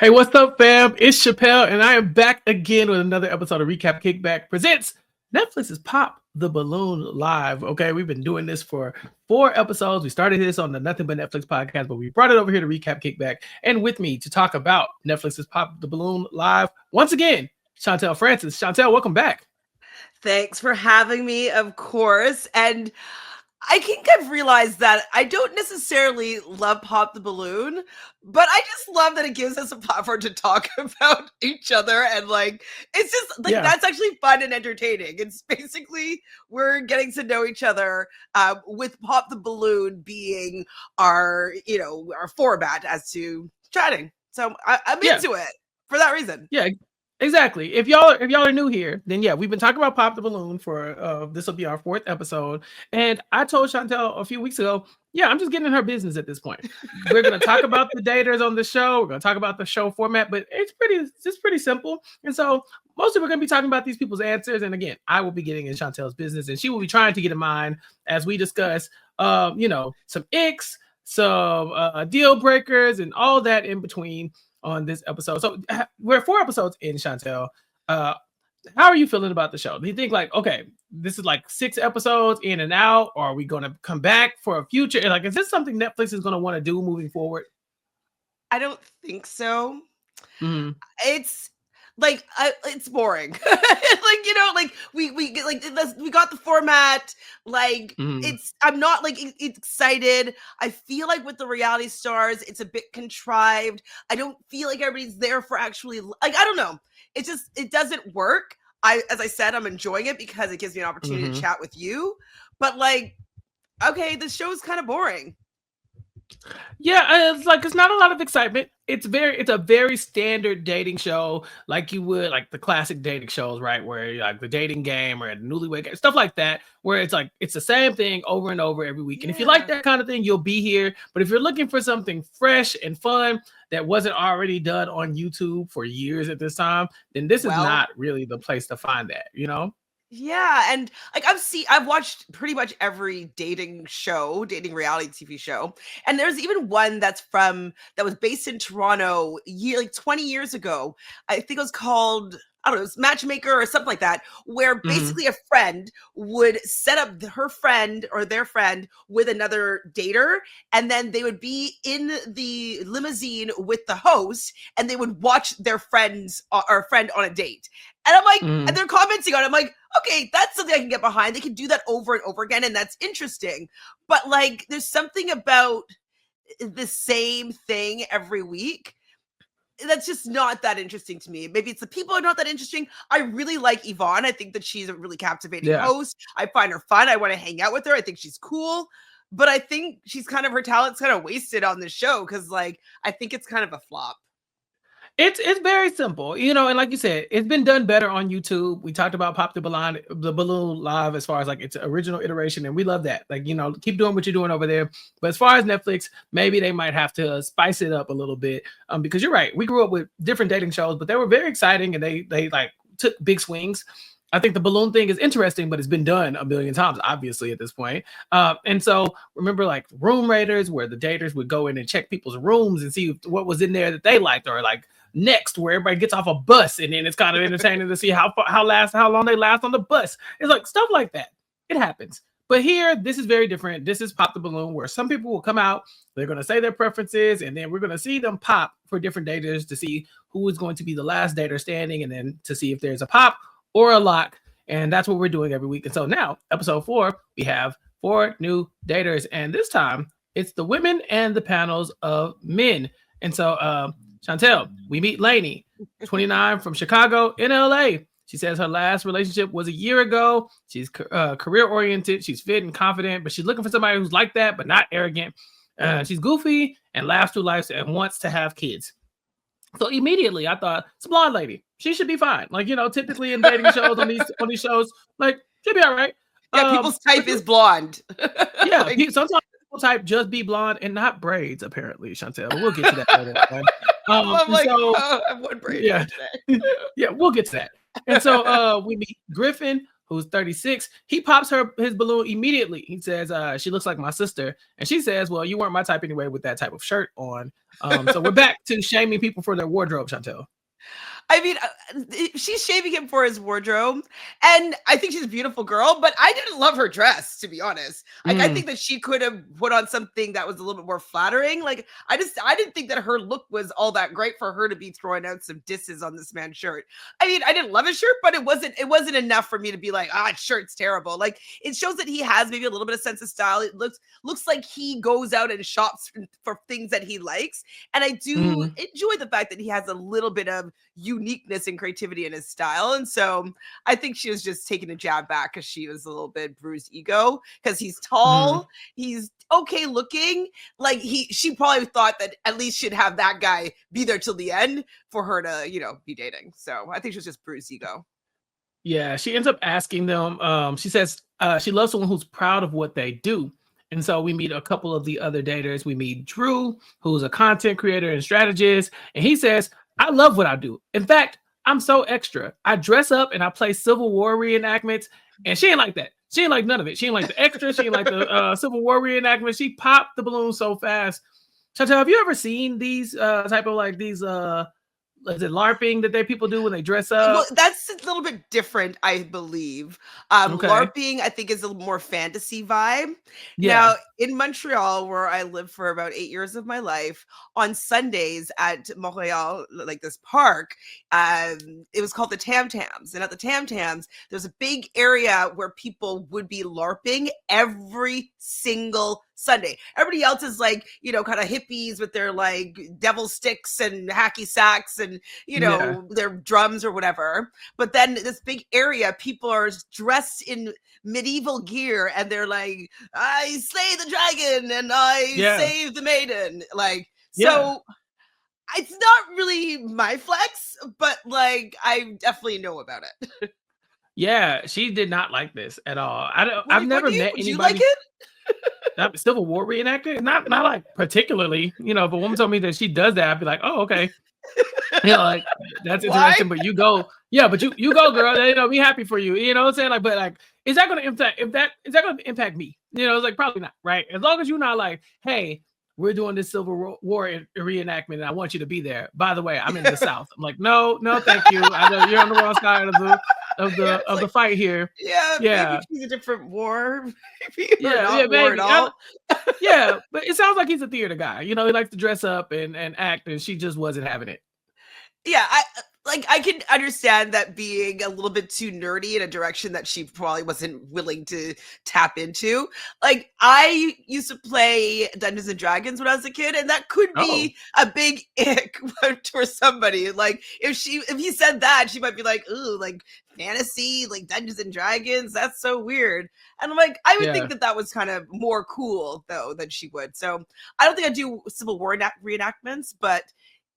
Hey, what's up, fam? It's Chappell, and I am back again with another episode of Recap Kickback presents Netflix's Pop the Balloon Live. Okay, we've been doing this for 4 episodes. We started this on the Nothing But Netflix podcast, but we brought it over here to Recap Kickback. And with me to talk about Netflix's Pop the Balloon Live, once again, Chantele Francis. Chantele, welcome back. Thanks for having me, of course. And I think I've realized that I don't necessarily love Pop the Balloon, but I just love that it gives us a platform to talk about each other. And it's just that's actually fun and entertaining. It's basically we're getting to know each other with Pop the Balloon being our format as to chatting. So I'm into it for that reason. Yeah. Exactly. If y'all are new here, then we've been talking about Pop the Balloon for this will be our 4th episode. And I told Chantele a few weeks ago, I'm just getting in her business at this point. We're gonna talk about the daters on the show. We're gonna talk about the show format, but it's pretty simple. And so mostly we're gonna be talking about these people's answers. And again, I will be getting in Chantele's business, and she will be trying to get in mine as we discuss some icks, some deal breakers, and all that in between on this episode. So we're 4 episodes in, Chantele. How are you feeling about the show? Do you think okay, this is 6 episodes in and out, or are we going to come back for a future? Is this something Netflix is going to want to do moving forward? I don't think so. Mm-hmm. It's it's boring. We got the format. I'm not excited. I feel like with the reality stars, it's a bit contrived. I don't feel like everybody's there for actually I don't know. It doesn't work. As I said, I'm enjoying it because it gives me an opportunity to chat with you. But okay, the show is kind of boring. Yeah, it's not a lot of excitement. It's a very standard dating show, like you would the classic dating shows, right? Where the dating game or the newlywed game, stuff like that, where it's the same thing over and over every week. And if you like that kind of thing, you'll be here. But if you're looking for something fresh and fun that wasn't already done on YouTube for years at this time, then this is not really the place to find that, Yeah, and I've watched pretty much every dating reality TV show, and there's even one that was based in Toronto 20 years ago. I think it was called, I don't know, it was Matchmaker or something like that, where basically a friend would set up her friend or their friend with another dater, and then they would be in the limousine with the host, and they would watch their friend on a date. And I'm and they're commenting on it. I'm like, okay, that's something I can get behind. They can do that over and over again, and that's interesting. But there's something about the same thing every week that's just not that interesting to me. Maybe it's the people are not that interesting. I really like Yvonne. I think that she's a really captivating host. I find her fun. I want to hang out with her. I think she's cool. But I think her talent's kind of wasted on this show because I think it's kind of a flop. It's very simple, and like you said, it's been done better on YouTube. We talked about Pop the Balloon Live as far as its original iteration, and we love that. Keep doing what you're doing over there. But as far as Netflix, maybe they might have to spice it up a little bit, because you're right. We grew up with different dating shows, but they were very exciting, and they took big swings. I think the balloon thing is interesting, but it's been done a million times, obviously, at this point. And so remember Room Raiders, where the daters would go in and check people's rooms and see what was in there that they liked, or Next, where everybody gets off a bus, and then it's kind of entertaining to see how long they last on the bus. It's stuff like that. It happens. But here, this is very different. This is Pop the Balloon, where some people will come out, they're going to say their preferences, and then we're going to see them pop for different daters to see who is going to be the last dater standing, and then to see if there's a pop or a lock. And that's what we're doing every week. And so now, episode 4, we have 4 new daters, and this time it's the women and the panels of men. And so, Chantele, we meet Lainey, 29, from Chicago in LA. She says her last relationship was a year ago. She's career-oriented. She's fit and confident, but she's looking for somebody who's like that, but not arrogant. She's goofy and laughs through life and wants to have kids. So immediately I thought, it's a blonde lady. She should be fine. Typically in dating shows on these shows, she'll be all right. Yeah, people's type is blonde. Yeah, sometimes people type just be blonde and not braids, apparently, Chantele. We'll get to that later. I have one braid. Yeah, yeah, we'll get to that. And so we meet Griffin, who's 36, he pops his balloon immediately. He says, she looks like my sister. And she says, well, you weren't my type anyway with that type of shirt on. So we're back to shaming people for their wardrobe, Chantele. I mean, she's shaming him for his wardrobe, and I think she's a beautiful girl, but I didn't love her dress, to be honest. Like, I think that she could have put on something that was a little bit more flattering. Like, I didn't think that her look was all that great for her to be throwing out some disses on this man's shirt. I mean, I didn't love his shirt, but it wasn't enough for me to be like, his shirt's terrible. Like, it shows that he has maybe a little bit of sense of style. It looks like he goes out and shops for things that he likes, and I do enjoy the fact that he has a little bit of uniqueness and creativity in his style. And so I think she was just taking a jab back because she was a little bit bruised ego, because he's tall, he's okay looking. Like, she probably thought that at least she'd have that guy be there till the end for her to, be dating. So I think she was just bruised ego. Yeah, she ends up asking them, she says she loves someone who's proud of what they do. And so we meet a couple of the other daters. We meet Drew, who's a content creator and strategist. And he says, I love what I do. In fact, I'm so extra. I dress up and I play Civil War reenactments. And she ain't like that. She ain't like none of it. She ain't like the extra. She ain't like the Civil War reenactment. She popped the balloon so fast. Chantele, have you ever seen these type of like these is it LARPing that people do when they dress up? Well, that's a little bit different, I believe. Okay. LARPing, I think, is a more fantasy vibe. Yeah. Now, in Montreal, where I lived for about 8 years of my life, on Sundays at Montreal, like this park, it was called the Tam Tams. And at the Tam Tams, there's a big area where people would be LARPing every single Sunday. Everybody else is like, kind of hippies with their like devil sticks and hacky sacks and, their drums or whatever. But then this big area, people are dressed in medieval gear and they're like, I slay the dragon and I save the maiden. Like, so it's not really my flex, but like, I definitely know about it. Yeah, she did not like this at all. I've never met anybody. You like it? Civil War reenactor? Not like particularly. If a woman told me that she does that, I'd be like, oh, okay. Like that's interesting. But you go, but you go, girl. Be happy for you. You know what I'm saying? Like, but like, is that going to impact? Is that going to impact me? It's like probably not, right? As long as you're not like, hey, we're doing this Civil War reenactment, and I want you to be there. By the way, I'm in the South. I'm like, no, thank you. I know you're on the wrong side of the fight here. Yeah. Maybe he's a different war. Maybe war at all. Yeah, but it sounds like he's a theater guy. He likes to dress up and act, and she just wasn't having it. Yeah, I can understand that being a little bit too nerdy in a direction that she probably wasn't willing to tap into. Like, I used to play Dungeons and Dragons when I was a kid, and that could be a big ick for somebody. Like, if he said that, she might be like, ooh, like fantasy, like Dungeons and Dragons, that's so weird. And I'm like, I would think that was kind of more cool though than she would. So I don't think I do Civil War reenactments, but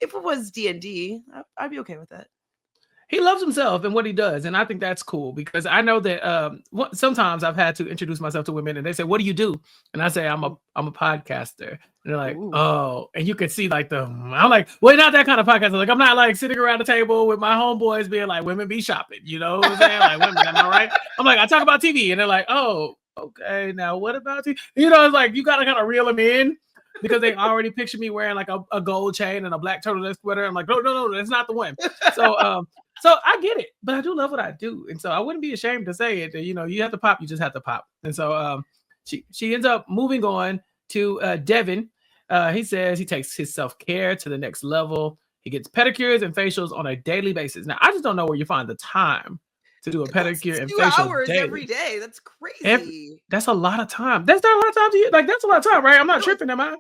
if it was D&D, I'd be okay with it. He loves himself and what he does, and I think that's cool because I know that sometimes I've had to introduce myself to women, and they say, "What do you do?" And I say, "I'm a podcaster." And they're like, ooh. "Oh," and you can see like I'm like, "Well, not that kind of podcaster. Like, I'm not like sitting around the table with my homeboys being like, women be shopping, you know what I'm saying? Like, women, am I right?" I'm like, I talk about TV, and they're like, "Oh, okay. Now what about TV?" It's like you gotta kind of reel them in. Because they already picture me wearing like a gold chain and a black turtleneck sweater. I'm like, no, that's not the one. So I get it, but I do love what I do. And so I wouldn't be ashamed to say it. You have to pop, you just have to pop. And so she ends up moving on to Devin. He says he takes his self-care to the next level. He gets pedicures and facials on a daily basis. Now, I just don't know where you find the time to do a pedicure and facial 2 hours daily. every day. That's crazy. That's a lot of time. That's not a lot of time to you. Like, that's a lot of time, right? I'm not tripping, am I?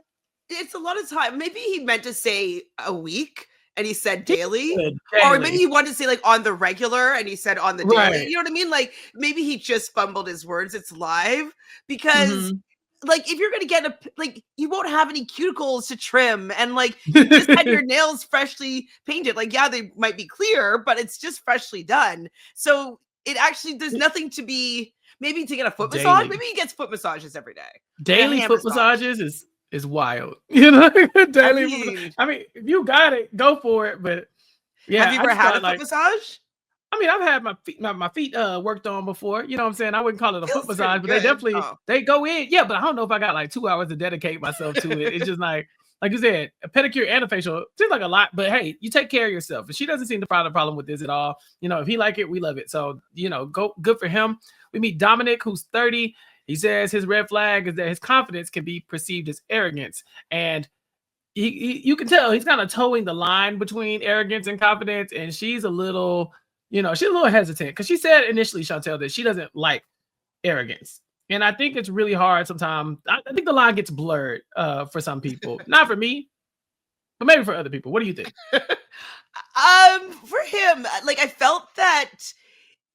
It's a lot of time. Maybe he meant to say a week and he said daily. Or maybe he wanted to say like on the regular and he said on the daily. Right. You know what I mean? Like, maybe he just fumbled his words. It's live because like, if you're going to get you won't have any cuticles to trim and like you just had your nails freshly painted. Like, yeah, they might be clear, but it's just freshly done. So it actually, there's nothing to be, maybe to get a foot massage. Maybe he gets foot massages every day. Daily foot massages is wild. Daily. I mean, if you got it, go for it. But yeah. Have you ever had a foot massage? I mean, I've had my feet worked on before. You know what I'm saying? I wouldn't call it a foot Feels pretty massage, but they good. definitely Oh. they go in. Yeah, but I don't know if I got like 2 hours to dedicate myself to it. It's just like you said, a pedicure and a facial seems like a lot, but hey, you take care of yourself. And she doesn't seem to find a problem with this at all. You know, if he like it, we love it. So, you know, good for him. We meet Dominic, who's 30. He says his red flag is that his confidence can be perceived as arrogance. And you can tell he's kind of towing the line between arrogance and confidence. And she's a little, she's a little hesitant because she said initially, Chantele, that she doesn't like arrogance. And I think it's really hard sometimes. I think the line gets blurred for some people. Not for me, but maybe for other people. What do you think? For him, like I felt that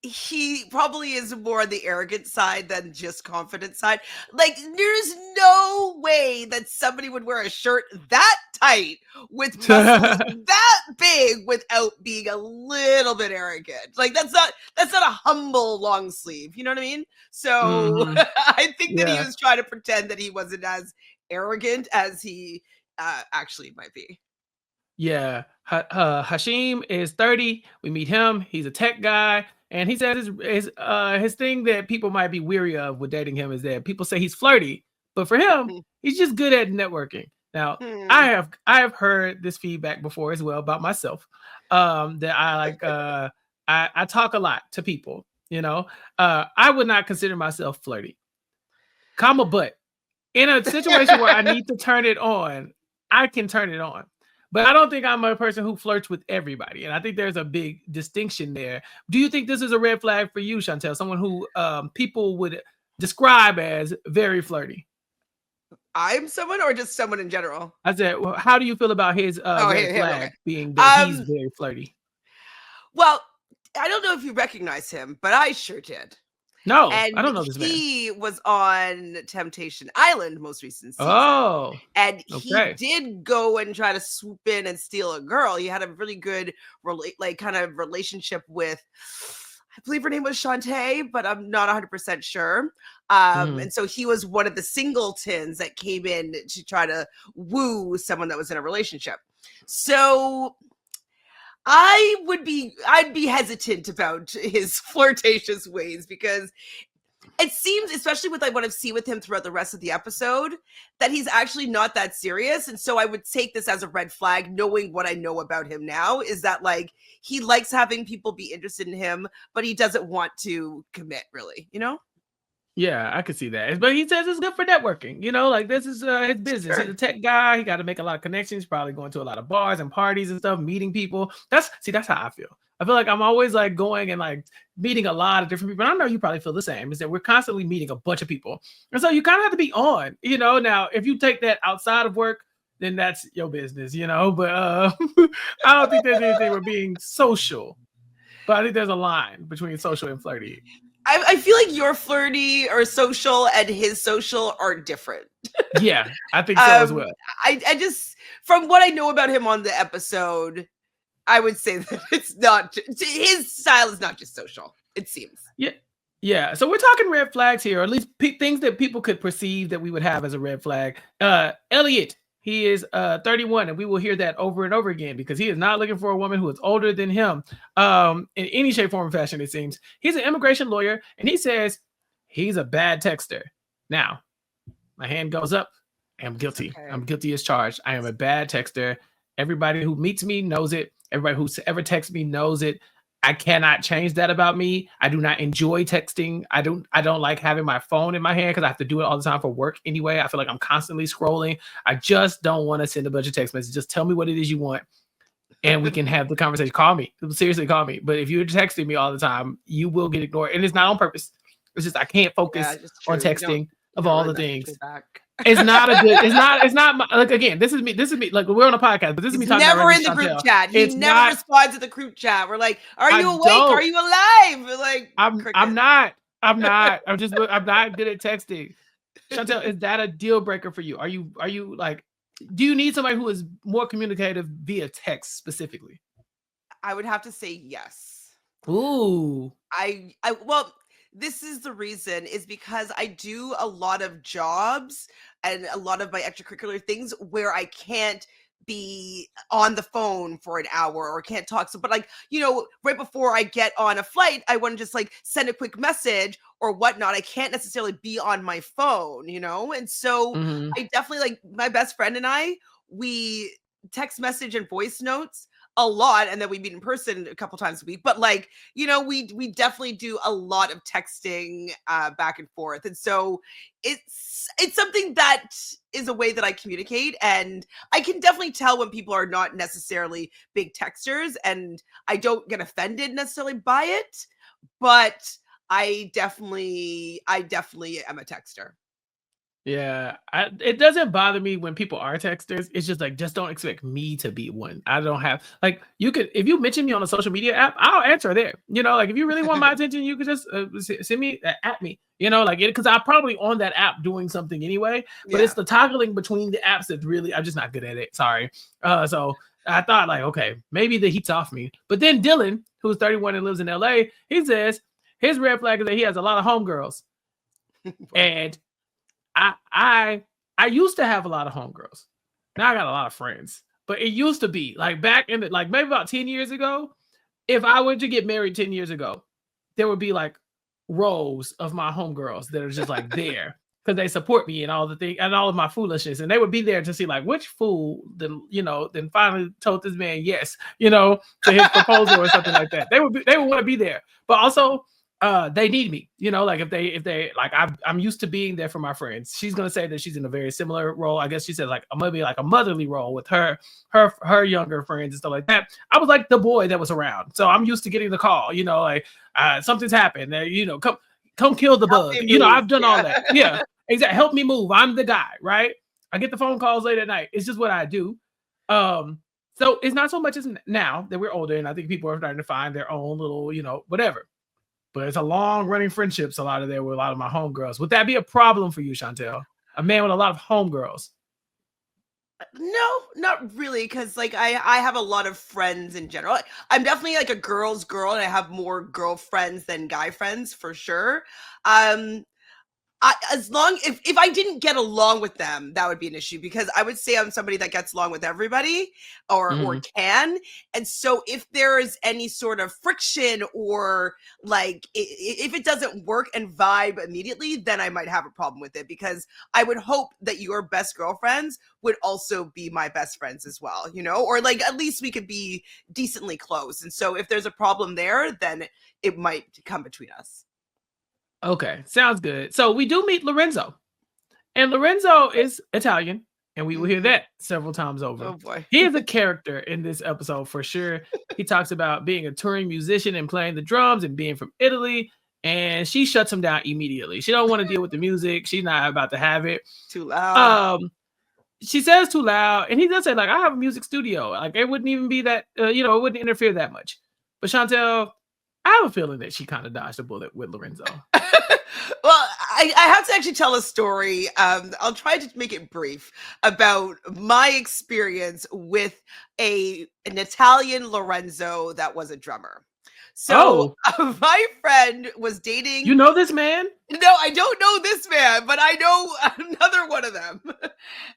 he probably is more on the arrogant side than just confident side. Like there's no way that somebody would wear a shirt that tight with muscles that big without being a little bit arrogant. Like that's not a humble long sleeve, you know what I mean? So I think that he was trying to pretend that he wasn't as arrogant as he actually might be. Yeah. Hashim is 30. We meet him. He's a tech guy. And he says his thing that people might be weary of with dating him is that people say he's flirty, but for him, he's just good at networking. Now, I have heard this feedback before as well about myself. That I like I talk a lot to people, I would not consider myself flirty. But in a situation where I need to turn it on, I can turn it on. But I don't think I'm a person who flirts with everybody. And I think there's a big distinction there. Do you think this is a red flag for you, Chantele? Someone who people would describe as very flirty? I'm someone or just someone in general? I said, well, how do you feel about his red flag being that he's very flirty? Well, I don't know if you recognize him, but I sure did. No, and I don't know this man. He was on Temptation Island most recent season. Oh, and he did go and try to swoop in and steal a girl. He had a really good kind of relationship with, I believe her name was Chantele, but I'm not 100% sure. And so he was one of the singletons that came in to try to woo someone that was in a relationship. So I'd be hesitant about his flirtatious ways because it seems, especially with like what I've seen with him throughout the rest of the episode, that he's actually not that serious. And so I would take this as a red flag, knowing what I know about him now, is that like he likes having people be interested in him, but he doesn't want to commit really, Yeah, I could see that. But he says it's good for networking. Like this is his business. Sure. He's a tech guy. He got to make a lot of connections. Probably going to a lot of bars and parties and stuff, meeting people. That's how I feel. I feel like I'm always like going and like meeting a lot of different people. And I know you probably feel the same, is that we're constantly meeting a bunch of people. And so you kind of have to be on, Now, if you take that outside of work, then that's your business, But I don't think there's anything with being social. But I think there's a line between social and flirty. I feel like your flirty or social and his social are different. Yeah, I think so as well. I just, from what I know about him on the episode, I would say that it's not, his style is not just social, it seems. Yeah. So we're talking red flags here, or at least things that people could perceive that we would have as a red flag. Elliot, he is 31, and we will hear that over and over again because he is not looking for a woman who is older than him in any shape, form, or fashion, it seems. He's an immigration lawyer, and he says he's a bad texter. Now, my hand goes up. I am guilty. Okay. I'm guilty as charged. I am a bad texter. Everybody who meets me knows it. Everybody who's ever texted me knows it. I cannot change that about me. I do not enjoy texting. I don't like having my phone in my hand because I have to do it all the time for work anyway. I feel like I'm constantly scrolling. I just don't want to send a bunch of text messages. Just tell me what it is you want and we can have the conversation. Call me. Seriously, call me. But if you're texting me all the time, you will get ignored. And it's not on purpose. It's just I can't focus on texting of all the things. It's not a good. It's not like, again. This is me. Like we're on a podcast, but this is me talking. Never in the group chat. He never responds to the group chat. We're like, "Are you awake? Are you alive?" We're like, I'm not. I'm not good at texting. Chantele, is that a deal breaker for you? Are you like? Do you need somebody who is more communicative via text specifically? I would have to say yes. Ooh. Well. This is the reason, is because I do a lot of jobs and a lot of my extracurricular things where I can't be on the phone for an hour or can't talk. So, but like, you know, right before I get on a flight, I want to just like send a quick message or whatnot. I can't necessarily be on my phone, you know? And so Mhm. I definitely like my best friend and we text message and voice notes a lot, and then we meet in person a couple times a week. But like, you know, we definitely do a lot of texting back and forth. And so it's something that is a way that I communicate, and I can definitely tell when people are not necessarily big texters, and I don't get offended necessarily by it, but I definitely am a texter. Yeah, it doesn't bother me when people are texters. It's just like, just don't expect me to be one. I don't have like you could if you mention me on a social media app, I'll answer there. You know, like if you really want my attention, you could just send me at me. You know, like it because I'm probably on that app doing something anyway. But it's Yeah. the toggling between the apps that really I'm just not good at it. Sorry. So I thought like, okay, maybe the heat's off me. But then Dylan, who's 31 and lives in LA, he says his red flag is that he has a lot of homegirls. And I used to have a lot of homegirls. Now I got a lot of friends. But it used to be like back in the like maybe about 10 years ago, if I were to get married 10 years ago, there would be like rows of my homegirls that are just like there because they support me and all the thing and all of my foolishness. And they would be there to see like which fool then finally told this man yes, to his proposal or something like that. They would want to be there. But also they need me, like if they like I'm used to being there for my friends. She's gonna say that she's in a very similar role. I guess she said like I'm gonna be like a motherly role with her younger friends and stuff like that. I was like the boy that was around, so I'm used to getting the call. Like something's happened. Come kill the Help bug. me move. I've done all that. Yeah, exactly. Help me move. I'm the guy, right? I get the phone calls late at night. It's just what I do. So it's not so much as now that we're older, and I think people are starting to find their own little, whatever. But it's a long running friendships, a lot of there with a lot of my homegirls. Would that be a problem for you, Chantele? A man with a lot of homegirls? No, not really, because like I have a lot of friends in general. I'm definitely like a girl's girl, and I have more girlfriends than guy friends for sure. Um, as long if I didn't get along with them, that would be an issue, because I would say I'm somebody that gets along with everybody or Mhm. can. And so if there is any sort of friction or like if it doesn't work and vibe immediately, then I might have a problem with it, because I would hope that your best girlfriends would also be my best friends as well, or like at least we could be decently close. And so if there's a problem there, then it might come between us. Okay, sounds good. So we do meet Lorenzo, and Lorenzo is Italian, and we will hear Mhm. that several times over. Oh boy. He is a character in this episode for sure. He talks about being a touring musician and playing the drums and being from Italy, and she shuts him down immediately. She don't want to deal with the music. She's not about to have it. Too loud. She says too loud, and he does say like, "I have a music studio. Like it wouldn't even be that, it wouldn't interfere that much." But Chantele, I have a feeling that she kind of dodged a bullet with Lorenzo. Well, I have to actually tell a story. I'll try to make it brief about my experience with an Italian Lorenzo that was a drummer. So Oh, my friend was dating. you know this man? No, I don't know this man, but I know another one of them.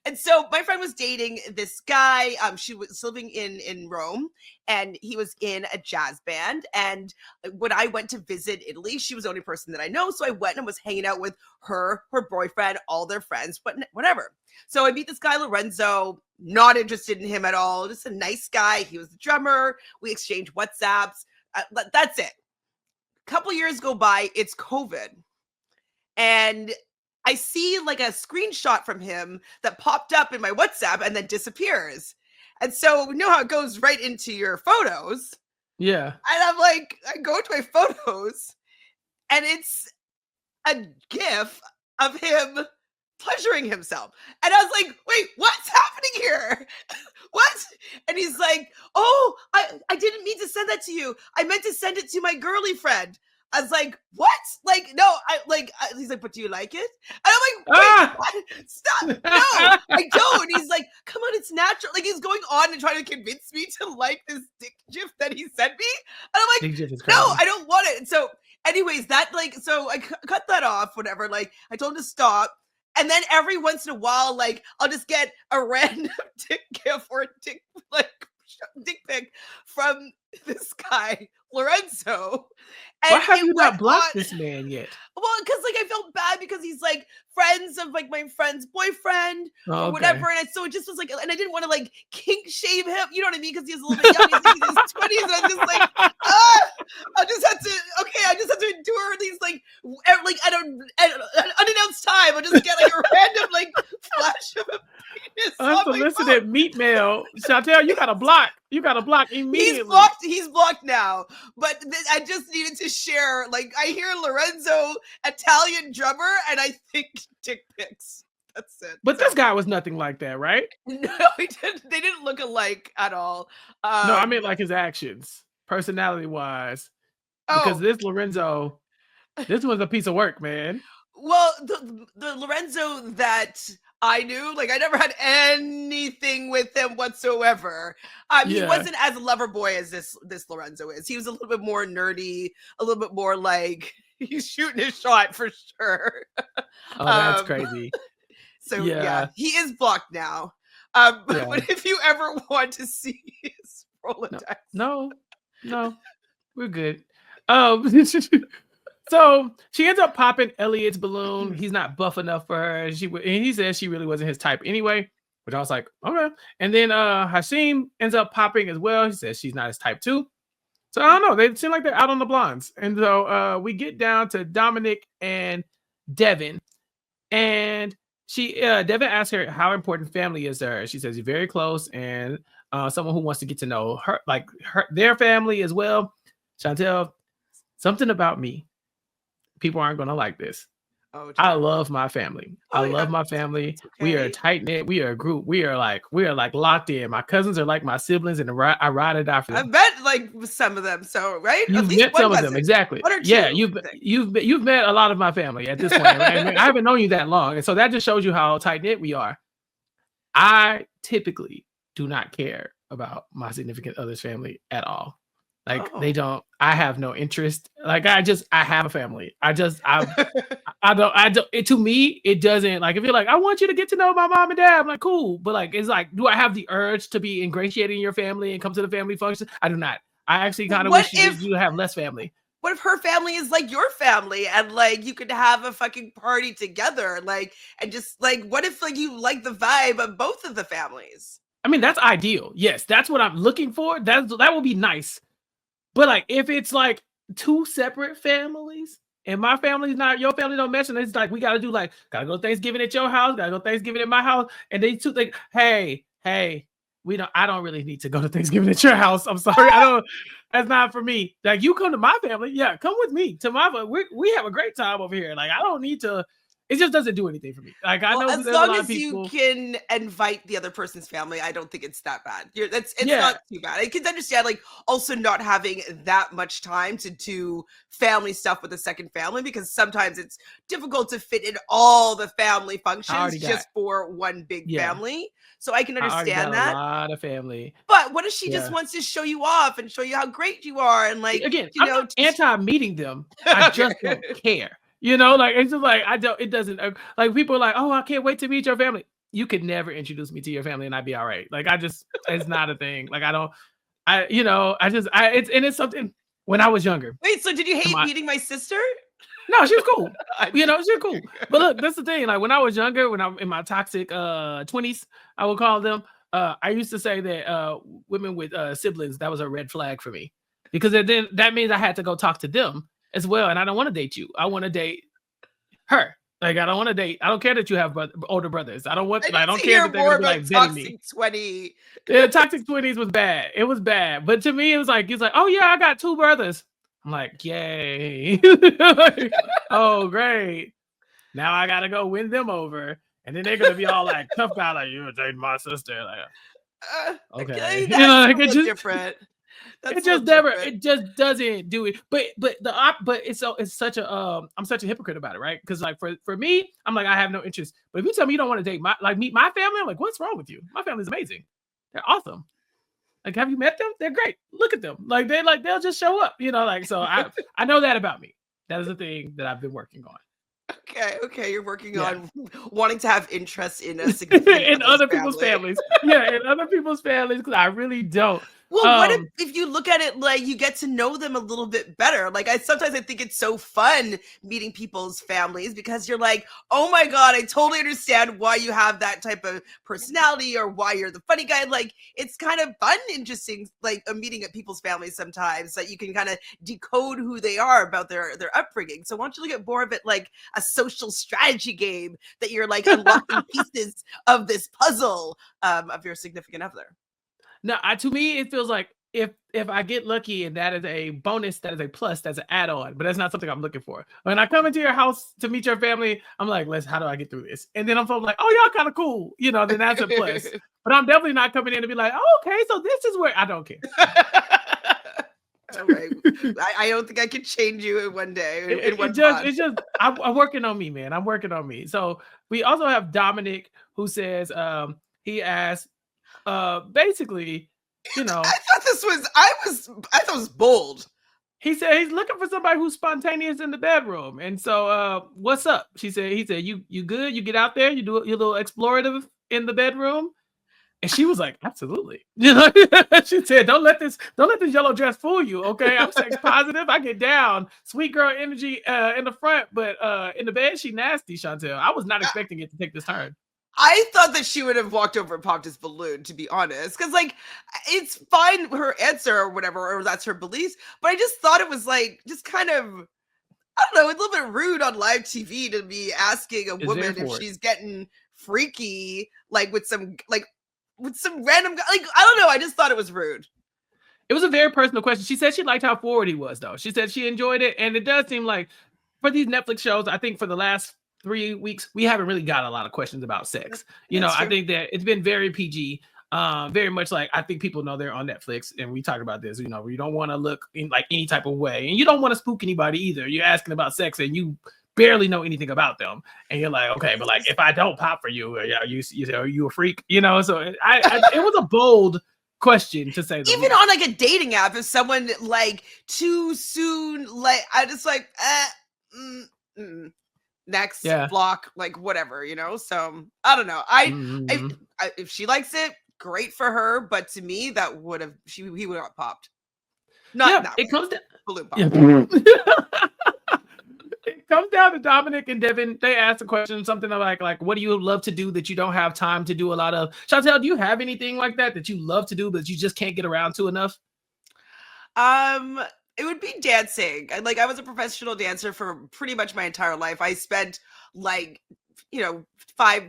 And so my friend was dating this guy. She was living in Rome, and he was in a jazz band. And when I went to visit Italy, she was the only person that I know. So I went and was hanging out with her boyfriend, all their friends, but whatever. So I meet this guy, Lorenzo, not interested in him at all. Just a nice guy. He was the drummer. We exchanged WhatsApps. That's it. Couple years go by. It's COVID. And I see like a screenshot from him that popped up in my WhatsApp and then disappears. And so you know how it goes right into your photos. Yeah. And I'm like, I go to my photos and it's a GIF of him pleasuring himself. And I was like, wait, what's happening here? What? And he's like, oh, I didn't mean to send that to you. I meant to send it to my girly friend. I was like, what? Like, no, he's like, but do you like it? And I'm like, wait, what? Stop. No, I don't. He's like, come on, it's natural. Like, he's going on and trying to convince me to like this dick gif that he sent me. And I'm like, no, I don't want it. And so anyways, so I cut that off, whatever. Like, I told him to stop. And then every once in a while, like, I'll just get a random dick gif or a from this guy, Lorenzo. Why And have it you went not blocked on. this man yet? Well, because like I felt bad because he's like friends of like my friend's boyfriend Oh, or okay. whatever, and so it just was like, and I didn't want to like kink shame him, you know what I mean? Because he was a little bit young, he's like in his 20s, and I'm just like, I just had to endure these like at an unannounced time. I just get like a random like flash of a penis on my phone. Unsolicited meat mail. Chantele, you got to block. You got to block immediately. He's blocked now. But I just needed to share. Like I hear Lorenzo Italian drummer, and I think dick pics. That's it. But this guy was nothing like that, right? No, he didn't. They didn't look alike at all. No, I mean like his actions, personality wise. Because this Lorenzo, this was a piece of work, man. Well, the Lorenzo that I knew, like I never had anything with him whatsoever. He wasn't as a lover boy as this Lorenzo is. He was a little bit more nerdy, a little bit more like he's shooting his shot for sure. Oh, that's crazy. So yeah, he is blocked now. But if you ever want to see his Rolodex, no, we're good. So she ends up popping Elliot's balloon. He's not buff enough for her. And he says she really wasn't his type anyway, which I was like, okay. And then Hashim ends up popping as well. He says she's not his type too. So I don't know. They seem like they're out on the blondes. And so we get down to Dominic and Devin. And Devin asks her how important family is to her. She says he's very close and someone who wants to get to know her, like their family as well. Chantele, something about me. People aren't going to like this. I love my family. I love my family. Okay. We are tight knit. We are a group. We are like locked in. My cousins are like my siblings, and I ride or die for them. I've met like some of them, so right. You've met some of them, exactly. Yeah, you've met a lot of my family at this point. Right? I mean, I haven't known you that long, and so that just shows you how tight knit we are. I typically do not care about my significant other's family at all. Like they don't. I have no interest. Like I have a family. I don't. To me, it doesn't. Like if you're like, I want you to get to know my mom and dad. I'm like, cool. But like, it's like, do I have the urge to be ingratiated in your family and come to the family function? I do not. I actually kind of wish you have less family. What if her family is like your family and like you could have a fucking party together? Like, and just like, what if like you like the vibe of both of the families? I mean, that's ideal. Yes, that's what I'm looking for. That would be nice. But like, if it's like two separate families and my family's not, your family don't mention, it's like, we got to do like, got to go Thanksgiving at your house, got to go Thanksgiving at my house. And they two think, hey, I don't really need to go to Thanksgiving at your house. I'm sorry. That's not for me. Like you come to my family. Yeah. Come with me to my family. We have a great time over here. Like, I don't need to, it just doesn't do anything for me. Like I know as long as you can invite the other person's family, I don't think it's that bad. It's not too bad. I can understand like also not having that much time to do family stuff with a second family because sometimes it's difficult to fit in all the family functions just for one big family. So I can understand that. A lot of family. But what if she just wants to show you off and show you how great you are and like again, I'm not anti-meeting them. I just don't care. You know, like it's just like it doesn't like people are like, oh, I can't wait to meet your family. You could never introduce me to your family and I'd be all right. Like it's not a thing. Like it's something when I was younger. Wait, so did you hate meeting my sister? No, she was cool. She was cool. But look, that's the thing. Like when I was younger, when I'm in my toxic 20s, I would call them. I used to say that women with siblings, that was a red flag for me. Because then that means I had to go talk to them as well, and I don't want to date you. I want to date her. Like I don't want to date. I don't care that you have older brothers. I don't care that they're gonna be like vetting me. 20. Yeah, toxic 20s was bad. It was bad, but to me, it was like oh yeah, I got 2 brothers. I'm like, yay! Oh great! Now I gotta go win them over, and then they're gonna be all like tough guy, like you're dating my sister. Like, okay, that's it's just different. It just never. It just doesn't do it. But it's such a I'm such a hypocrite about it, right? Because like for me, I'm like I have no interest. But if you tell me you don't want to meet my family, I'm like, what's wrong with you? My family's amazing. They're awesome. Like, have you met them? They're great. Look at them. Like they'll just show up. You know, like so I know that about me. That is the thing that I've been working on. Okay, you're working on wanting to have interest in a significant in other people's families. Yeah, in other people's families because I really don't. Well, what if you look at it like you get to know them a little bit better? Like sometimes I think it's so fun meeting people's families because you're like, oh my God, I totally understand why you have that type of personality or why you're the funny guy. Like it's kind of fun, interesting, like a meeting at people's families sometimes that you can kind of decode who they are about their upbringing. So why don't you look at more of it like a social strategy game that you're like unlocking pieces of this puzzle of your significant other. No, to me, it feels like if I get lucky and that is a bonus, that is a plus, that's an add-on, but that's not something I'm looking for. When I come into your house to meet your family, I'm like, how do I get through this? And then I'm like, oh, y'all kind of cool, then that's a plus. But I'm definitely not coming in to be like, oh, okay, so this is where I don't care. All right. I don't think I can change you in one day. It's just I'm working on me, man. I'm working on me. So we also have Dominic who says he asked basically, I thought it was bold. He said he's looking for somebody who's spontaneous in the bedroom. And so what's up? He said, you good? You get out there, you do your little explorative in the bedroom. And she was like, absolutely. She said, don't let this yellow dress fool you. Okay. I'm sex positive. I get down. Sweet girl energy in the front, but in the bed, she nasty, Chantele. I was not expecting it to take this turn. I thought that she would have walked over and popped his balloon, to be honest. Because, like, it's fine, her answer or whatever, or that's her beliefs. But I just thought it was, like, just kind of, I don't know, a little bit rude on live TV to be asking a woman if she's getting freaky, like, with some random guy. Like, I don't know. I just thought it was rude. It was a very personal question. She said she liked how forward he was, though. She said she enjoyed it. And it does seem like for these Netflix shows, I think for the last 3 weeks, we haven't really got a lot of questions about sex. I think that it's been very PG, very much like I think people know they're on Netflix, and we talk about this. You don't want to look in like any type of way, and you don't want to spook anybody either. You're asking about sex, and you barely know anything about them, and you're like, okay, but like if I don't pop for you, are you a freak? So it was a bold question to say. Even on like a dating app, if someone like too soon, like I just like next block, like whatever, so I don't know. I if she likes it, great for her, but to me that he would have popped. It comes down balloon pop. It comes down to Dominic and Devin. They asked a question, something like what do you love to do that you don't have time to do a lot of? Chantele, do you have anything like that you love to do but you just can't get around to enough? It would be dancing. I was a professional dancer for pretty much my entire life. I spent 5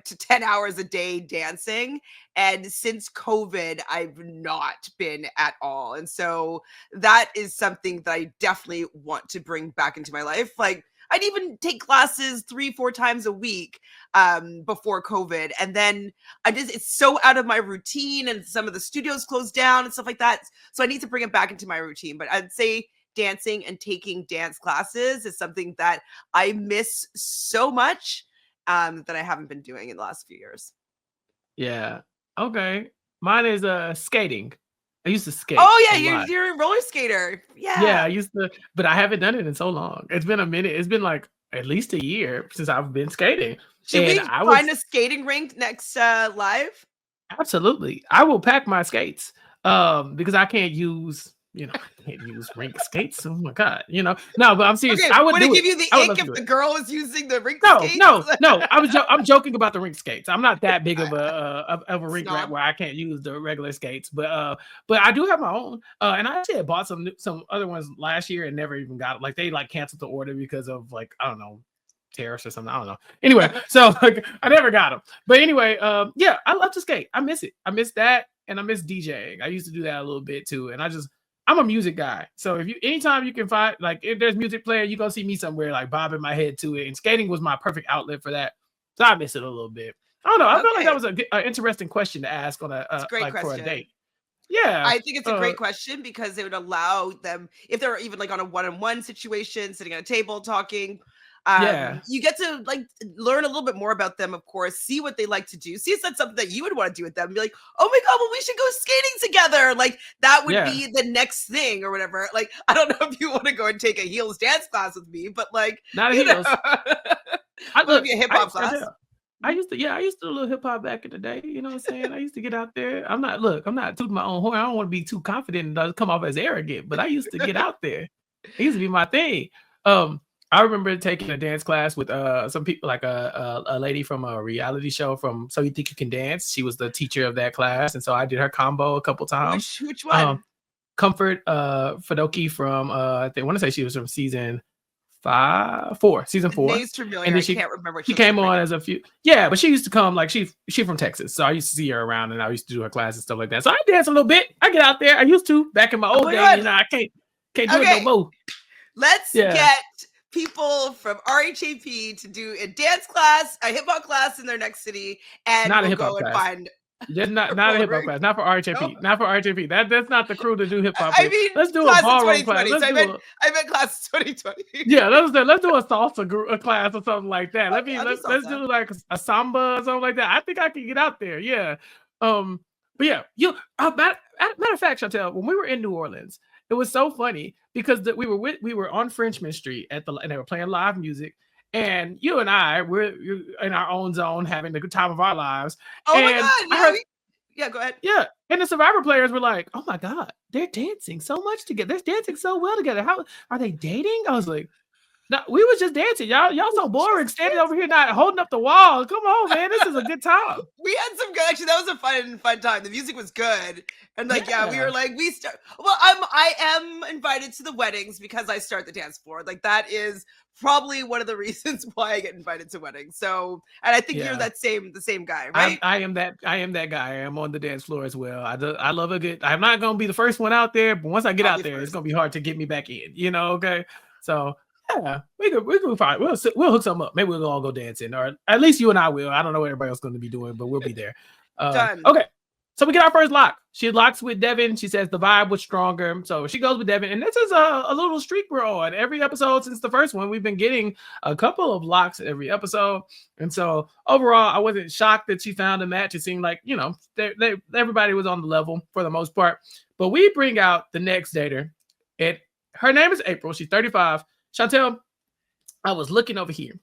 to 10 hours a day dancing. And since COVID, I've not been at all. And so that is something that I definitely want to bring back into my life. Like I'd even take classes 3-4 times a week before COVID. And then it's so out of my routine, and some of the studios closed down and stuff like that. So I need to bring it back into my routine. But I'd say dancing and taking dance classes is something that I miss so much that I haven't been doing in the last few years. Yeah. Okay. Mine is skating. I used to skate. Oh yeah, you're a roller skater. Yeah, I used to, but I haven't done it in so long. It's been a minute. It's been like at least a year since I've been skating. Should we find a skating rink next live? Absolutely. I will pack my skates because I can't use rink skates. Oh my God. No, but I'm serious. Okay, I would give you the ick if the girl is using the rink skates? No. I'm joking about the rink skates. I'm not that big of a rink rat where I can't use the regular skates, but I do have my own. And I actually had bought some other ones last year and never even got it. Like they canceled the order because of I don't know, tariffs or something. I don't know. Anyway, so I never got them. But anyway, I love to skate. I miss it. I miss that, and I miss DJing. I used to do that a little bit too, and I'm a music guy. So anytime you can find, if there's music playing, you're going to see me somewhere bobbing my head to it. And skating was my perfect outlet for that. So I miss it a little bit. I don't know. I feel like that was an interesting question to ask on for a date. Yeah. I think it's a great question because it would allow them, if they're even on a one-on-one situation, sitting at a table talking, you get to learn a little bit more about them, of course, see what they like to do, see if that's something that you would want to do with them, be like, oh my God, well, we should go skating together. That would be the next thing or whatever. I don't know if you want to go and take a heels dance class with me, but not heels. I love a hip hop class. I used to do a little hip hop back in the day. You know what I'm saying? I used to get out there. I'm not tooting my own horn. I don't want to be too confident and come off as arrogant, but I used to get out there. It used to be my thing. I remember taking a dance class with some people, like a lady from a reality show from So You Think You Can Dance. She was the teacher of that class, and so I did her combo a couple times. Which one? Comfort Fidoki from I want to say she was from season 4. Name's familiar. And then I can't remember. She came on as a few. Yeah, but she used to come, like she from Texas, so I used to see her around, and I used to do her class and stuff like that. So I dance a little bit. I get out there. I used to back in my old days. You know, I can't do it no more. Let's get people from RHAP to do a dance class, a hip hop class in their next city, and not a hip hop class. Just not a hip hop class. Not for RHAP. No. Not for RHAP. That's not the crew to do hip hop. I mean, let's do a ballroom class. So I meant class 2020. Yeah, let's do a salsa class or something like that. Let's do like a samba or something like that. I think I can get out there. Yeah. But yeah, matter of fact, Chantele, when we were in New Orleans, it was so funny because we were on Frenchman Street and they were playing live music. And you and I, we're in our own zone, having the good time of our lives. Oh my God! Yeah, go ahead. Yeah, and the Survivor players were like, "Oh my God, they're dancing so much together. They're dancing so well together. How are they dating?" I was like, "No, we was just dancing. Y'all so boring, standing over here not holding up the wall. Come on, man, this is a good time." We had some good. Actually, that was a fun time. The music was good, and we were like, Well, I am invited to the weddings because I start the dance floor. Like that is probably one of the reasons why I get invited to weddings. So, and I think you're the same guy, right? I am that guy. I am on the dance floor as well. I love a good. I'm not gonna be the first one out there, but once I get out there, it's gonna be hard to get me back in. You know, okay? So yeah, we can find. We'll hook something up. Maybe we'll all go dancing, or at least you and I will. I don't know what everybody else is going to be doing, but we'll be there. Done. Okay. So we get our first lock. She locks with Devin. She says the vibe was stronger. So she goes with Devin. And this is a little streak we're on. Every episode since the first one, we've been getting a couple of locks every episode. And so overall, I wasn't shocked that she found a match. It seemed like, everybody was on the level for the most part. But we bring out the next dater. Her name is April. She's 35. Chantele, I was looking over here.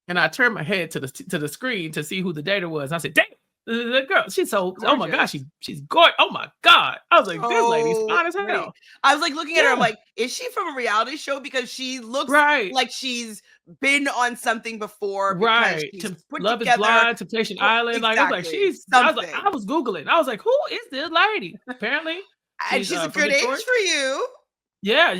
And I turned my head to the screen to see who the dater was. I said, "Damn. The girl, she's so gorgeous. Oh my God, she's gorgeous. Oh my God." I was like, this lady's fine as hell. I was like looking at her, I'm like, is she from a reality show? Because she looks like she's been on something before. Right. Love is Blind, Temptation Island. Exactly. Like, I was like, I was Googling. I was like, who is this lady? Apparently. And she's a good age for you. Yeah.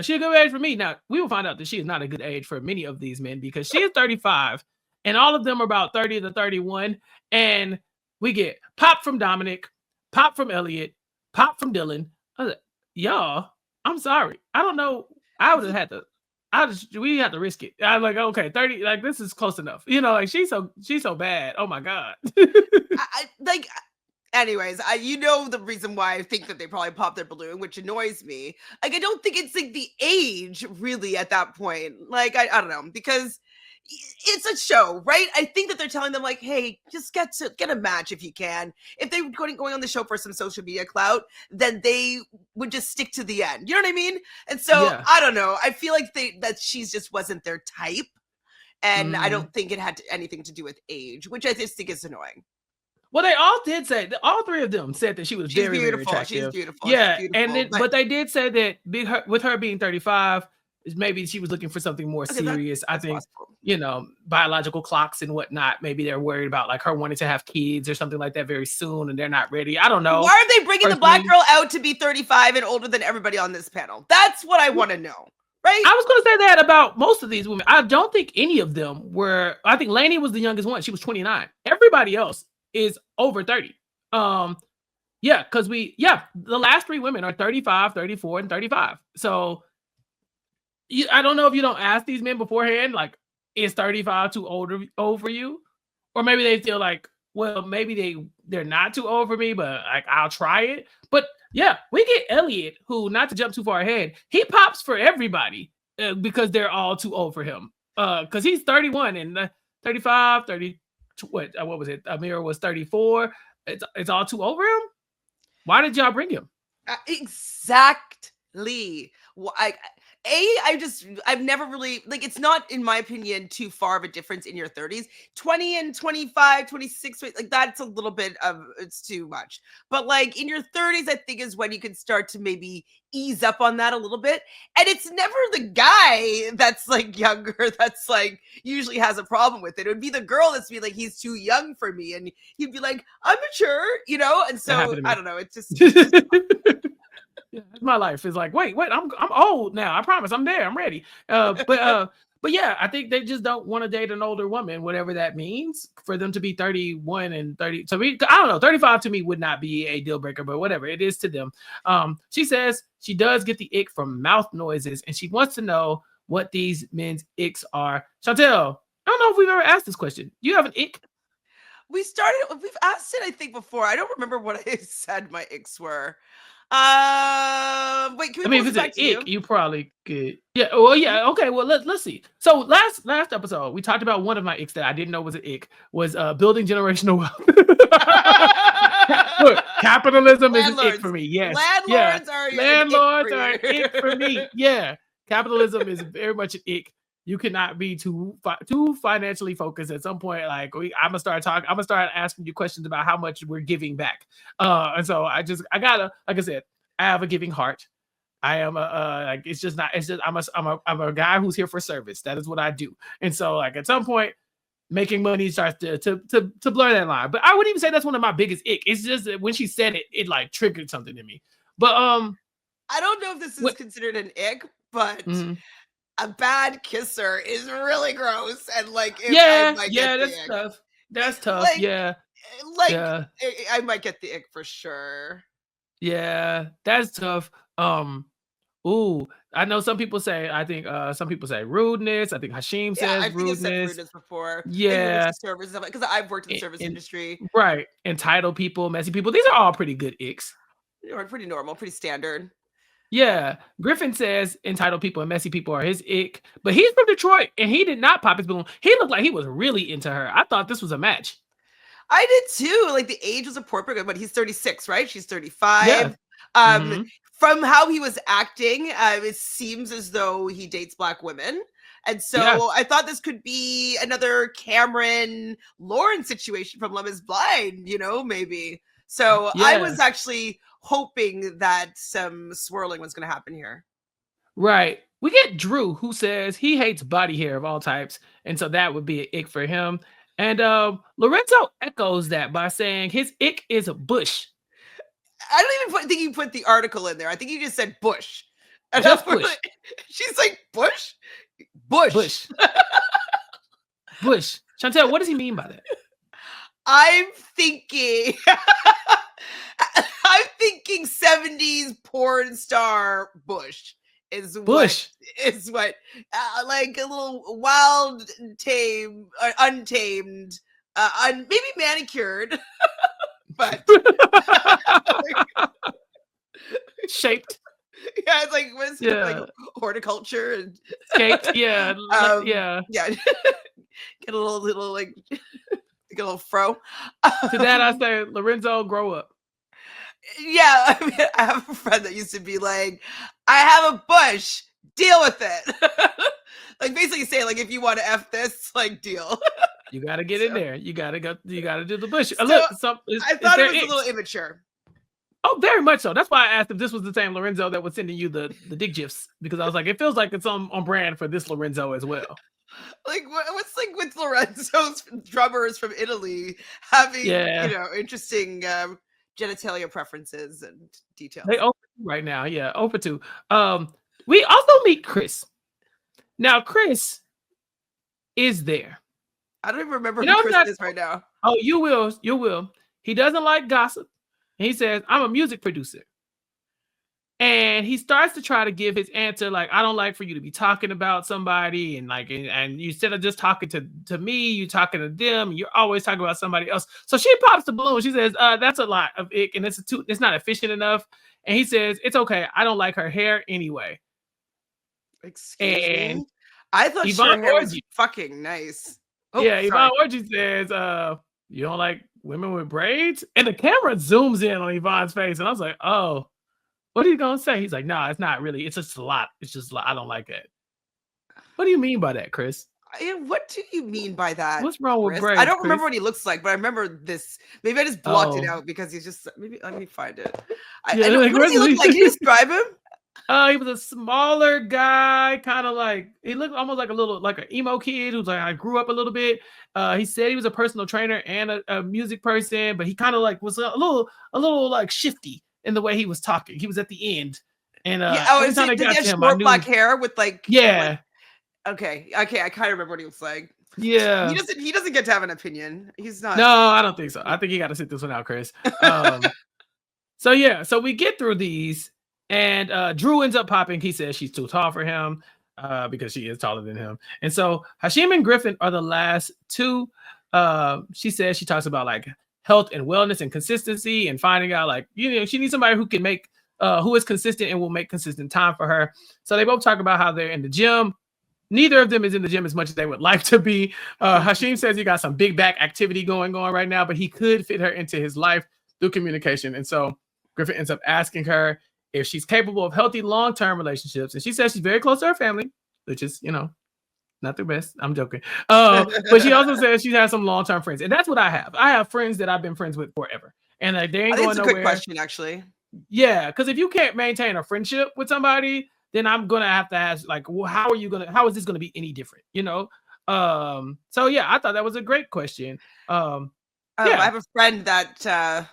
She's a good age for me. Now, we will find out that she is not a good age for many of these men because she is 35 and all of them are about 30 to 31. And we get pop from Dominic, pop from Elliot, pop from Dylan. I was like, y'all, I'm sorry. I don't know. We had to risk it. I'm like, okay, 30, like this is close enough. Like she's so bad. Oh my God. Anyways, the reason why I think that they probably popped their balloon, which annoys me. Like, I don't think it's like the age really at that point. Like, I don't know, because it's a show, right? I think that they're telling them like, hey, just get a match if you can. If they were going on the show for some social media clout, then they would just stick to the end. You know what I mean? And so I don't know. I feel like that she's just wasn't their type. And I don't think it had anything to do with age, which I just think is annoying. Well, they all did say, all three of them said that she was very, very attractive. She's beautiful. Yeah, but they did say that with her being 35, maybe she was looking for something more serious. I think, biological clocks and whatnot. Maybe they're worried about like her wanting to have kids or something like that very soon, and they're not ready. I don't know. Why are they bringing the black girl out to be 35 and older than everybody on this panel? That's what I want to know. Right? I was going to say that about most of these women. I don't think any of them were. I think Lainey was the youngest one. She was 29. Everybody else is over 30. Because the last three women are 35, 34, and 35. So I don't know if you don't ask these men beforehand, like, is 35 too old for you? Or maybe they feel like, well, maybe they're not too old for me, but like I'll try it. But yeah, we get Elliot, who, not to jump too far ahead, he pops for everybody because they're all too old for him. Because he's 31 and 35, 30. What was it? Ameerah was 34. It's all too over him. Why did y'all bring him? Exactly. I've never really, like, it's not, in my opinion, too far of a difference in your 30s. 20 and 25, 26, like, that's a little bit of, it's too much. But like in your 30s, I think is when you can start to maybe ease up on that a little bit. And it's never the guy that's like younger that's like usually has a problem with it. It would be the girl that's be like, he's too young for me. And he'd be like, I'm mature, you know? And so I don't know. It's just yeah, my life is like, wait, I'm old now. I promise, I'm there, I'm ready. But yeah, I think they just don't want to date an older woman, whatever that means. For them to be 31 and 30, so I don't know. 35 to me would not be a deal breaker, but whatever it is to them. She says she does get the ick from mouth noises, and she wants to know what these men's icks are. Chantele, I don't know if we've ever asked this question. Do you have an ick? we've asked it, I think, before. I don't remember what I said my icks were. Wait, can we If it's an ick, you probably could. Yeah. Well, yeah. Okay. Well, let's see. So last episode, we talked about one of my icks that I didn't know was an ick, was building generational wealth. Look, capitalism is an ick for me. Yes. Landlords are an ick for me. Yeah. Capitalism is very much an ick. You cannot be too financially focused. At some point, like I'm gonna start asking you questions about how much we're giving back. And so I gotta, like I said, I have a giving heart. I am like, I'm a guy who's here for service. That is what I do. And so like at some point, making money starts to blur that line. But I wouldn't even say that's one of my biggest ick. It's just that when she said it, it like triggered something in me. But I don't know if this is considered an ick, but a bad kisser is really gross. And like, that's tough. That's tough. I might get the ick for sure. Yeah, that's tough. Ooh, I know some people say, I think some people say rudeness. I think Hashim says rudeness. Said rudeness before. Yeah. Service, because I've worked in the service industry. Right. Entitled people, messy people. These are all pretty good icks. They're pretty normal, pretty standard. Yeah. Griffin says entitled people and messy people are his ick. But he's from Detroit and he did not pop his balloon. He looked like he was really into her. I thought this was a match. I did too. Like the age was appropriate, but he's 36, right? She's 35. Yeah. From how he was acting, it seems as though he dates Black women. And so I thought this could be another Cameron Lauren situation from Love is Blind, maybe. So I was actually hoping that some swirling was going to happen here. Right. We get Drew, who says he hates body hair of all types. And so that would be an ick for him. And Lorenzo echoes that by saying his ick is a bush. I don't even think you put the article in there. I think you just said bush. And just bush. She's like, bush? Bush. Bush. Chantele, what does he mean by that? I'm thinking 70s porn star Bush is what like a little wild, tame, untamed, maybe manicured, but shaped. Yeah, it's like what's like horticulture and shaped. Yeah, Get a little like get a little fro. To that I say, Lorenzo, grow up. Yeah, I mean, I have a friend that used to be like, I have a bush, deal with it. Like basically saying, like, if you want to F this, like, deal. You gotta get in there. You gotta do the bush. So, look, I thought it was a little immature. Oh, very much so. That's why I asked if this was the same Lorenzo that was sending you the dick gifs, because I was like, it feels like it's on brand for this Lorenzo as well. Like, what's like with Lorenzo's drummers from Italy having interesting genitalia preferences and details? They open right now, over 2. We also meet Chris. Now, Chris is there. I don't even remember who Chris is right now. Oh, you will. He doesn't like gossip. He says, I'm a music producer. And he starts to try to give his answer like, I don't like for you to be talking about somebody and like, and you instead of just talking to me, you talking to them, and you're always talking about somebody else. So she pops the balloon. She says, that's a lot of ick, and it's not efficient enough. And he says, it's okay. I don't like her hair anyway. Excuse me? I thought her hair was fucking nice. Oh, yeah, Yvonne Orgy says, you don't like women with braids? And the camera zooms in on Yvonne's face, and I was like, oh, What are you gonna say? He's like, "No, it's not really. It's just a lot. It's just a lot. I don't like it." What do you mean by that, Chris? What do you mean by that, What's wrong with Chris? I braids, don't remember Chris? what he looks like, but I remember this. Maybe I just blocked it Oh, out because he's just. Maybe let me find it. yeah. I don't. Like, What does where's he look like? Can you describe him? he was a smaller guy, kind of like he looked almost like a little like an emo kid who's like I grew up a little bit. He said he was a personal trainer and a music person, but he kind of like was a little like shifty in the way he was talking. He was at the end, and Yeah. Oh, every time I does he got have to him, I short knew, black hair with like? yeah, Okay. Okay. I kind of remember what he looks like. He yeah. doesn't. He doesn't get to have an opinion. He's not. No, I don't think so. I think you got to sit this one out, Chris. So yeah, so we get through these, and Drew ends up popping. He says she's too tall for him because she is taller than him. And so Hashim and Griffin are the last two. She says she talks about like health and wellness and consistency and finding out like she needs somebody who can make who is consistent and will make consistent time for her. So they both talk about how they're in the gym. Neither of them is in the gym as much as they would like to be. Hashim says he got some big back activity going on right now, but he could fit her into his life through communication. And so Griffin ends up asking her if she's capable of healthy long-term relationships. And she says she's very close to her family, which is, not the best. I'm joking. But she also says she has some long-term friends. And that's what I have. I have friends that I've been friends with forever. And they ain't I think going it's a nowhere. good question, actually. Yeah, because if you can't maintain a friendship with somebody, then I'm gonna have to ask, like, well, how is this gonna be any different? So yeah, I thought that was a great question. I Yeah. have a friend that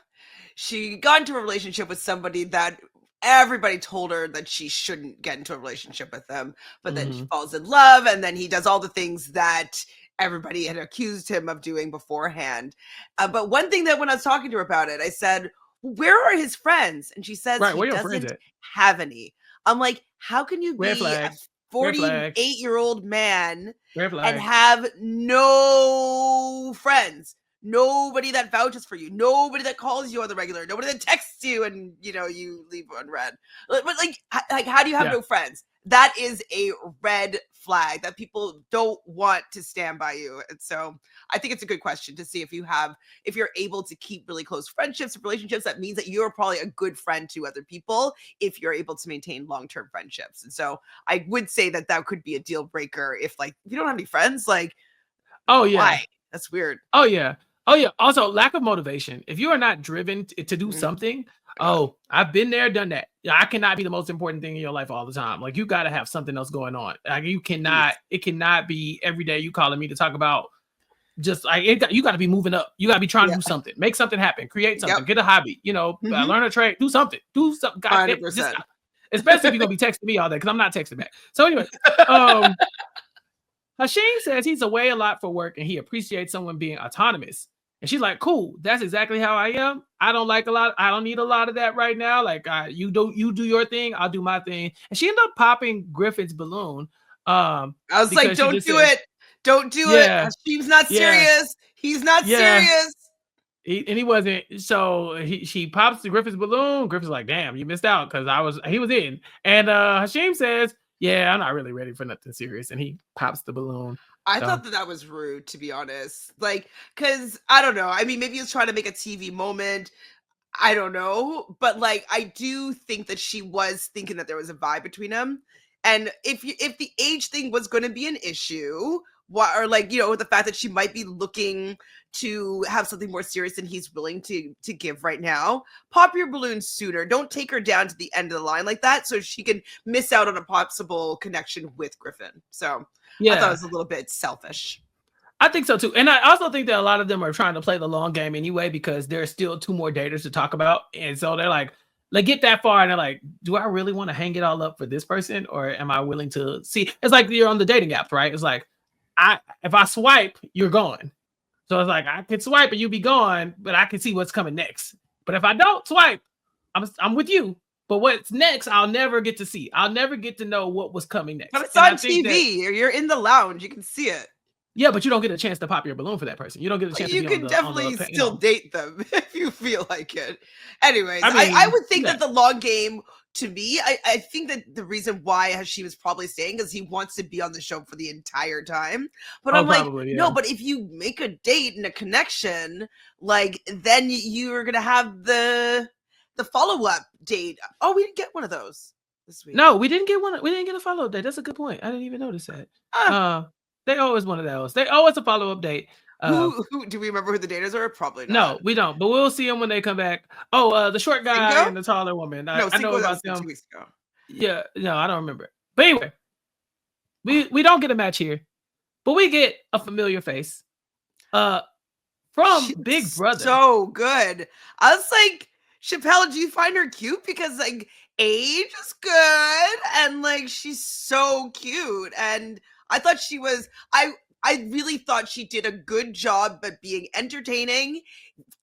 she got into a relationship with somebody that everybody told her that she shouldn't get into a relationship with them, but then she falls in love, and then he does all the things that everybody had accused him of doing beforehand. But one thing that when I was talking to her about it, I said, "Where are his friends?" And she says Right, he where your friends doesn't at? have any. I'm like, how can you Red be a flag. Red flag. 48-year-old man Red and flag. have no friends? Nobody that vouches for you, nobody that calls you on the regular, nobody that texts you and you leave unread. But like how do you have Yeah. no friends? That is a red flag that people don't want to stand by you. And so I think it's a good question to see if you're able to keep really close friendships, relationships. That means that you're probably a good friend to other people if you're able to maintain long-term friendships. And so I would say that could be a deal breaker if you don't have any friends, Oh yeah. why? That's weird. Oh yeah. Oh yeah. Also, lack of motivation. If you are not driven to do something, I've been there, done that. I cannot be the most important thing in your life all the time. Like you got to have something else going on. Like you cannot. It cannot be every day you calling me to talk about. Just like you got to be moving up. You got to be trying to do something, make something happen, create something, get a hobby. Learn a trade, do something. God, 100%. Especially if you're gonna be texting me all day because I'm not texting back. So anyway, Hashim says he's away a lot for work and he appreciates someone being autonomous. And she's like, cool, that's exactly how I am. I don't need a lot of that right now. Like you do your thing, I'll do my thing. And she ended up popping Griffin's balloon. I was like, don't do it. Don't do it. Hashim's not serious. He's not serious. He wasn't. So she pops the Griffin's balloon. Griffin's like, damn, you missed out because he was in. And Hashim says, yeah, I'm not really ready for nothing serious. And he pops the balloon. I thought that was rude, to be honest. Because I don't know. I mean, maybe he was trying to make a TV moment. I don't know. But I do think that she was thinking that there was a vibe between them. And if the age thing was going to be an issue, the fact that she might be looking to have something more serious than he's willing to give right now, pop your balloon sooner. Don't take her down to the end of the line like that so she can miss out on a possible connection with Griffin. So I thought it was a little bit selfish. I think so too. And I also think that a lot of them are trying to play the long game anyway because there's still 2 more daters to talk about. And so they're like get that far and they're like, do I really want to hang it all up for this person? Or am I willing to see? It's like you're on the dating apps, right? It's like, if I swipe, you're gone. So it's like I could swipe and you be gone, but I can see what's coming next. But if I don't swipe, I'm with you. But what's next, I'll never get to see. I'll never get to know what was coming next. But it's on TV, or you're in the lounge, you can see it. Yeah, but you don't get a chance to pop your balloon for that person. You don't get a chance. You can definitely still date them if you feel like it. Anyways, I would think that the long game, to me, I think that the reason why Hashim is probably staying is he wants to be on the show for the entire time. But I'm no, but if you make a date and a connection, then you're gonna have the the follow-up date. Oh, we didn't get one of those this week. No, we didn't get one. We didn't get a follow-up date. That's a good point. I didn't even notice that. They always one of those. They always a follow-up date. Who do we remember who the daters are? Probably not. No, we don't. But we'll see them when they come back. Oh, the short guy Cinco? and the taller woman. No, I know about them. 2 weeks ago. Yeah, no, I don't remember. But anyway, we don't get a match here, but we get a familiar face. From She's Big Brother. So good. I was like, Chappell, do you find her cute? Because like age is good and like she's so cute. And I thought she was I really thought she did a good job at being entertaining,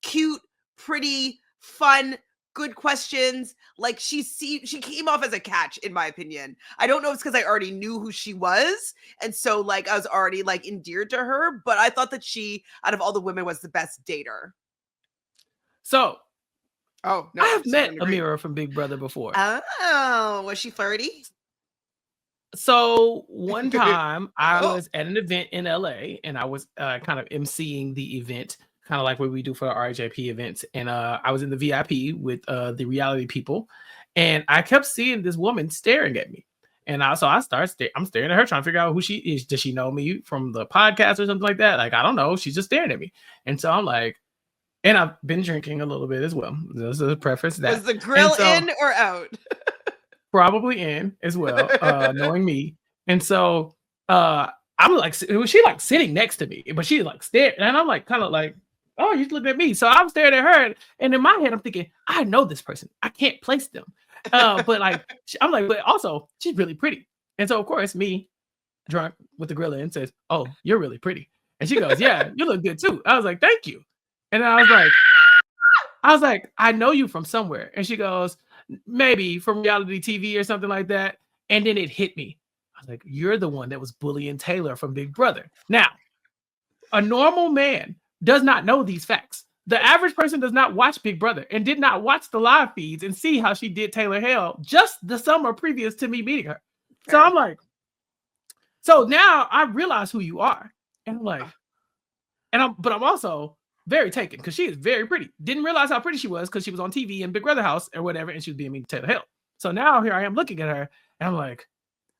cute, pretty, fun, good questions. Like she came off as a catch, in my opinion. I don't know if it's because I already knew who she was, and so like I was already like endeared to her. But I thought that she, out of all the women, was the best dater. So, oh no, I have met Ameerah from Big Brother before. Oh, was she flirty? So one time I was at an event in LA and I was kind of emceeing the event, kind of like what we do for the RJP events. And I was in the VIP with the reality people, and I kept seeing this woman staring at me. And I'm staring at her, trying to figure out who she is. Does she know me from the podcast or something like that? Like, I don't know. She's just staring at me. And so I'm like, and I've been drinking a little bit as well. This is a preference that. Was the grill in or out? Probably in as well, knowing me. And so I'm like, she like sitting next to me, but she's like staring, and I'm like kind of like, oh, you look at me. So I'm staring at her, and in my head I'm thinking, I know this person, I can't place them. But like I'm like, but also she's really pretty. And so of course me, drunk with the grill in, says, oh, you're really pretty. And she goes, yeah, you look good too. I was like, thank you. And I was like, I know you from somewhere. And she goes, maybe from reality TV or something like that. And then it hit me. I was like, you're the one that was bullying Taylor from Big Brother. Now, a normal man does not know these facts. The average person does not watch Big Brother and did not watch the live feeds and see how she did Taylor hell just the summer previous to me meeting her. So I'm like, so now I realize who you are. And I'm like, but I'm also very taken because she is very pretty. Didn't realize how pretty she was because she was on TV in Big Brother house or whatever, and she was being mean to Taylor hell. So now here I am looking at her, and I'm like,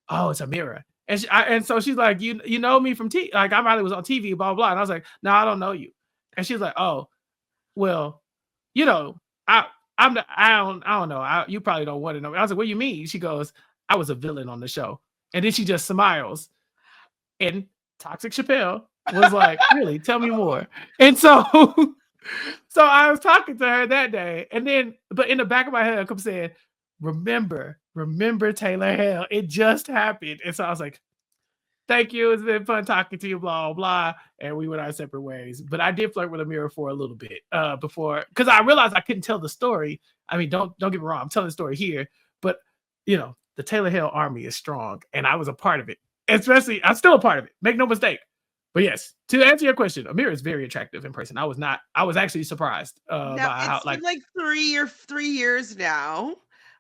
oh, it's Ameerah. And so she's like, you know me from TV? Like I probably was on TV, blah, blah. And I was like, no, I don't know you. And she's like, oh, well, you know, I don't know. You probably don't want to know. I was like, what do you mean? She goes, I was a villain on the show. And then she just smiles. And Toxic Chappell was like, really? Tell me more. And so I was talking to her that day. And then, but in the back of my head, I kept saying, remember Taylor hell. It just happened. And so I was like, thank you. It's been fun talking to you, blah, blah. And we went our separate ways. But I did flirt with Ameerah for a little bit before, because I realized I couldn't tell the story. I mean, don't get me wrong. I'm telling the story here. But, you know, the Taylor Hale army is strong. And I was a part of it. Especially, I'm still a part of it. Make no mistake. But yes, to answer your question, Ameerah is very attractive in person. I was actually surprised by how, like 3 years now.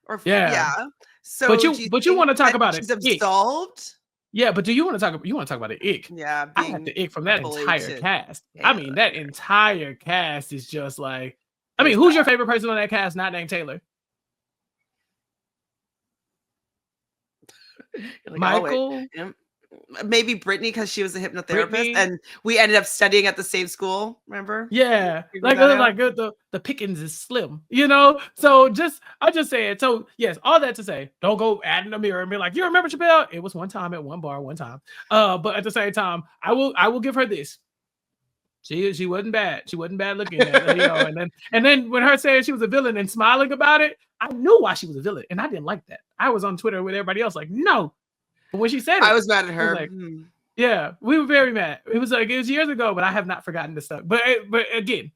Or yeah. So but you want to talk about it. She's absolved? Yeah, but do you want to talk about the ick? Yeah, I have the ick from that entire cast. I mean, that entire cast is just like, I mean, who's your favorite person on that cast not named Taylor? Like, Michael? Oh, maybe Brittany, because she was a hypnotherapist and we ended up studying at the same school, remember? Yeah, the pickings is slim, you know? So I'll just say it. So yes, all that to say, don't go adding Ameerah and be like, you remember Chappell? It was one time at one bar, one time. But at the same time, I will give her this. She wasn't bad. She wasn't bad looking at her, you know, and then when her saying she was a villain and smiling about it, I knew why she was a villain, and I didn't like that. I was on Twitter with everybody else like, no. But when she said it, I was mad at her. Like, yeah, we were very mad. It was years ago, but I have not forgotten this stuff. But again,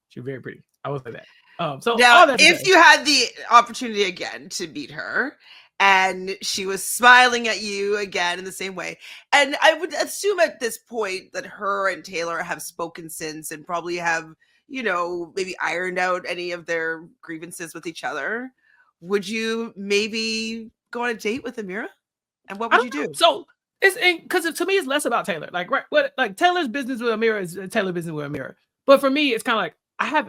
she was very pretty. I will say that. So now, if you had the opportunity again to meet her, and she was smiling at you again in the same way, and I would assume at this point that her and Taylor have spoken since, and probably have, you know, maybe ironed out any of their grievances with each other. Would you maybe go on a date with Ameerah? And what would you do? So it's because to me it's less about Taylor. Like like Taylor's business with Ameerah is Taylor's business with Ameerah. But for me, it's kind of like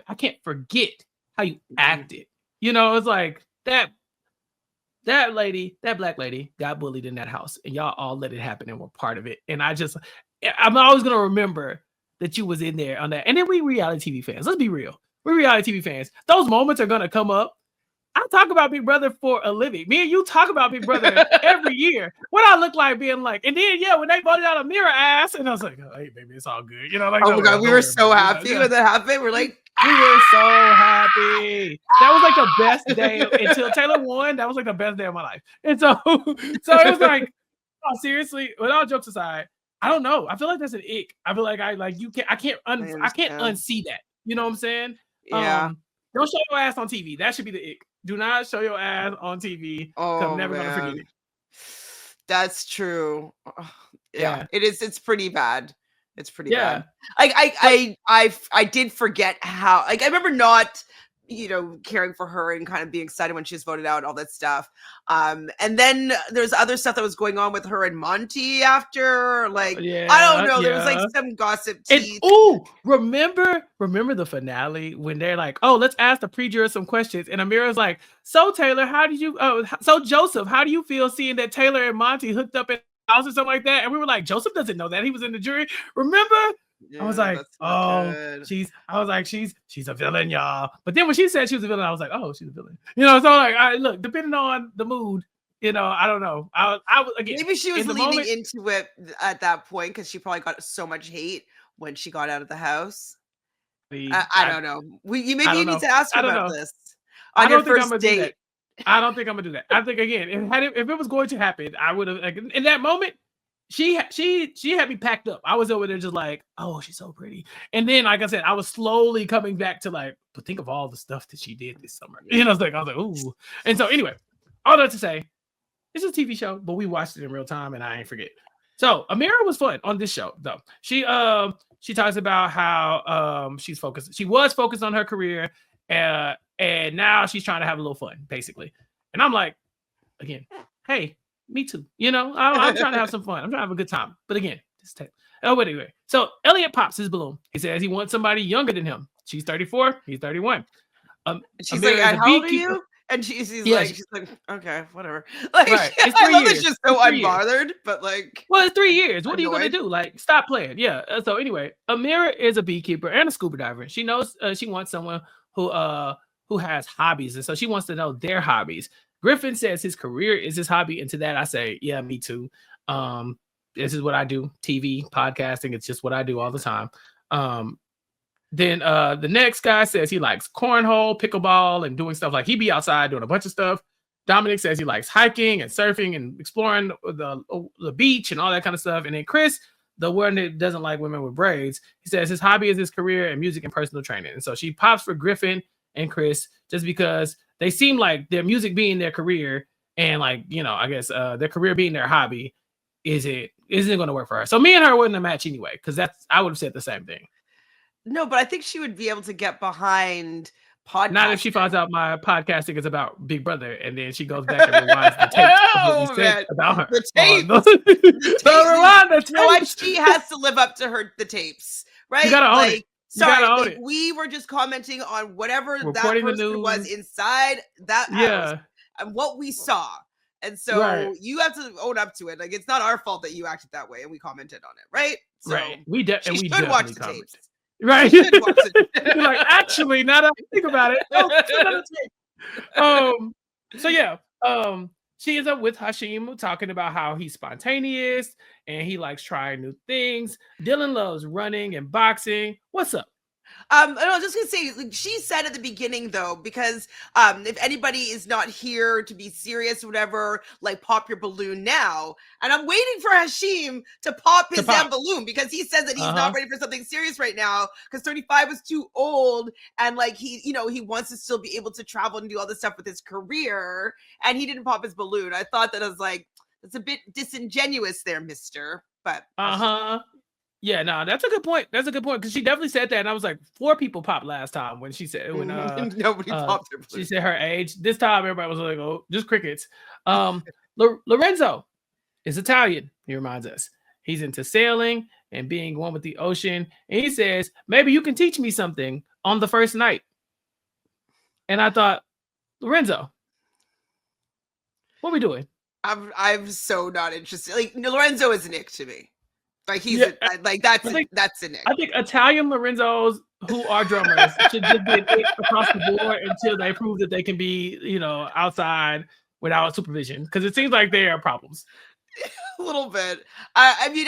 I can't forget how you acted. You know, it's like that black lady got bullied in that house, and y'all all let it happen and were part of it. And I'm always gonna remember that you was in there on that. And then we reality TV fans. Let's be real. We're reality TV fans. Those moments are gonna come up. I talk about Big Brother for a living. Me and you talk about Big Brother every year. What I look like being like, and then when they voted out Ameerah ass, and I was like, oh, hey, baby, it's all good. You know, like, oh my God, we were so happy when that happened. We're like, we were so happy. That was like the best day until Taylor won. That was like the best day of my life. And so it was like, oh, seriously, with all jokes aside, I don't know. I feel like that's an ick. I feel like I can't unsee that. You know what I'm saying? Yeah. Don't show your ass on TV. That should be the ick. Do not show your ass on TV. I'm never gonna forget it. That's true. Yeah. It is. It's pretty bad. It's pretty bad. I did forget how. Like I remember not, caring for her and kind of being excited when she was voted out and all that stuff. And then there's other stuff that was going on with her and Monty after. Like I don't know. There was like some gossip. Remember the finale when they're like, oh, let's ask the pre-jurors some questions, and Ameerah's like, so Taylor, Joseph, how do you feel seeing that Taylor and Monty hooked up in the house or something like that? And we were like, Joseph doesn't know that he was in the jury. Remember? Yeah, I was like, she's a villain, y'all. But then when she said she was a villain, I was like, oh, she's a villain. So like, look, depending on the mood, I don't know. I again, maybe she was leaning into it at that point because she probably got so much hate when she got out of the house. I don't know. You need to ask her about this on your first date. I don't think I'm gonna do that. I think again, if it was going to happen, I would have. Like, in that moment, she had me packed up. I was over there just like, oh, she's so pretty. And then, like I said, I was slowly coming back to like, but think of all the stuff that she did this summer. I was like, ooh. And so anyway, all that to say, it's a TV show, but we watched it in real time, and I ain't forget. So Ameerah was fun on this show, though. She talks about how she was focused on her career, and now she's trying to have a little fun, basically. And I'm like, again, hey, me too. I'm trying to have some fun. I'm trying to have a good time. But again, anyway. So Elliot pops his balloon. He says he wants somebody younger than him. She's 34. He's 31. She's like, how old are you? And she's like, okay, whatever. Like, right. I love that she's so unbothered, but like, well, it's 3 years. What are you gonna do? Like, stop playing. Yeah. So anyway, Ameerah is a beekeeper and a scuba diver. She knows she wants someone who has hobbies, and so she wants to know their hobbies. Griffin says his career is his hobby, and to that I say, yeah, me too. This is what I do: TV, podcasting. It's just what I do all the time. Then the next guy says he likes cornhole, pickleball, and doing stuff like he be outside doing a bunch of stuff. Dominic says he likes hiking and surfing and exploring the beach and all that kind of stuff. And then Chris, the one that doesn't like women with braids, he says his hobby is his career and music and personal training. And so she pops for Griffin and Chris just because they seem like their music being their career and like, I guess their career being their hobby isn't going to work for her. So me and her wouldn't match anyway, because I would have said the same thing. No, but I think she would be able to get behind podcasting. Not if she finds out my podcasting is about Big Brother, and then she goes back and rewinds the tapes of what we said about her. The tapes. Rewind the tapes. You know what? She has to live up to the tapes, right? You gotta own it. Sorry, we were just commenting on whatever reporting that person was inside that house and what we saw. And so you have to own up to it. Like, it's not our fault that you acted that way and we commented on it, right? So right. We should watch the tapes. Right. You're like, actually, now that I think about it. She ends up with Hashim talking about how he's spontaneous and he likes trying new things. Dylan loves running and boxing. What's up? I was just gonna say, she said at the beginning though, because if anybody is not here to be serious or whatever, like, pop your balloon now. And I'm waiting for Hashim to pop his damn balloon, because he says that he's not ready for something serious right now because 35 is too old, and like he wants to still be able to travel and do all this stuff with his career, and he didn't pop his balloon. I thought that I was like, that's a bit disingenuous there, mister. But yeah, no, that's a good point. That's a good point, because she definitely said that, and I was like, 4 people popped last time when she said nobody popped her balloon. She said her age. This time everybody was like, oh, just crickets. Lorenzo is Italian. He reminds us he's into sailing and being one with the ocean, and he says maybe you can teach me something on the first night. And I thought, Lorenzo, what we doing? I'm so not interested. Like Lorenzo is an ick to me. Like he's like that's an ick. I think Italian Lorenzos who are drummers should just be an ick across the board until they prove that they can be, outside without supervision. Because it seems like there are problems. A little bit. I mean,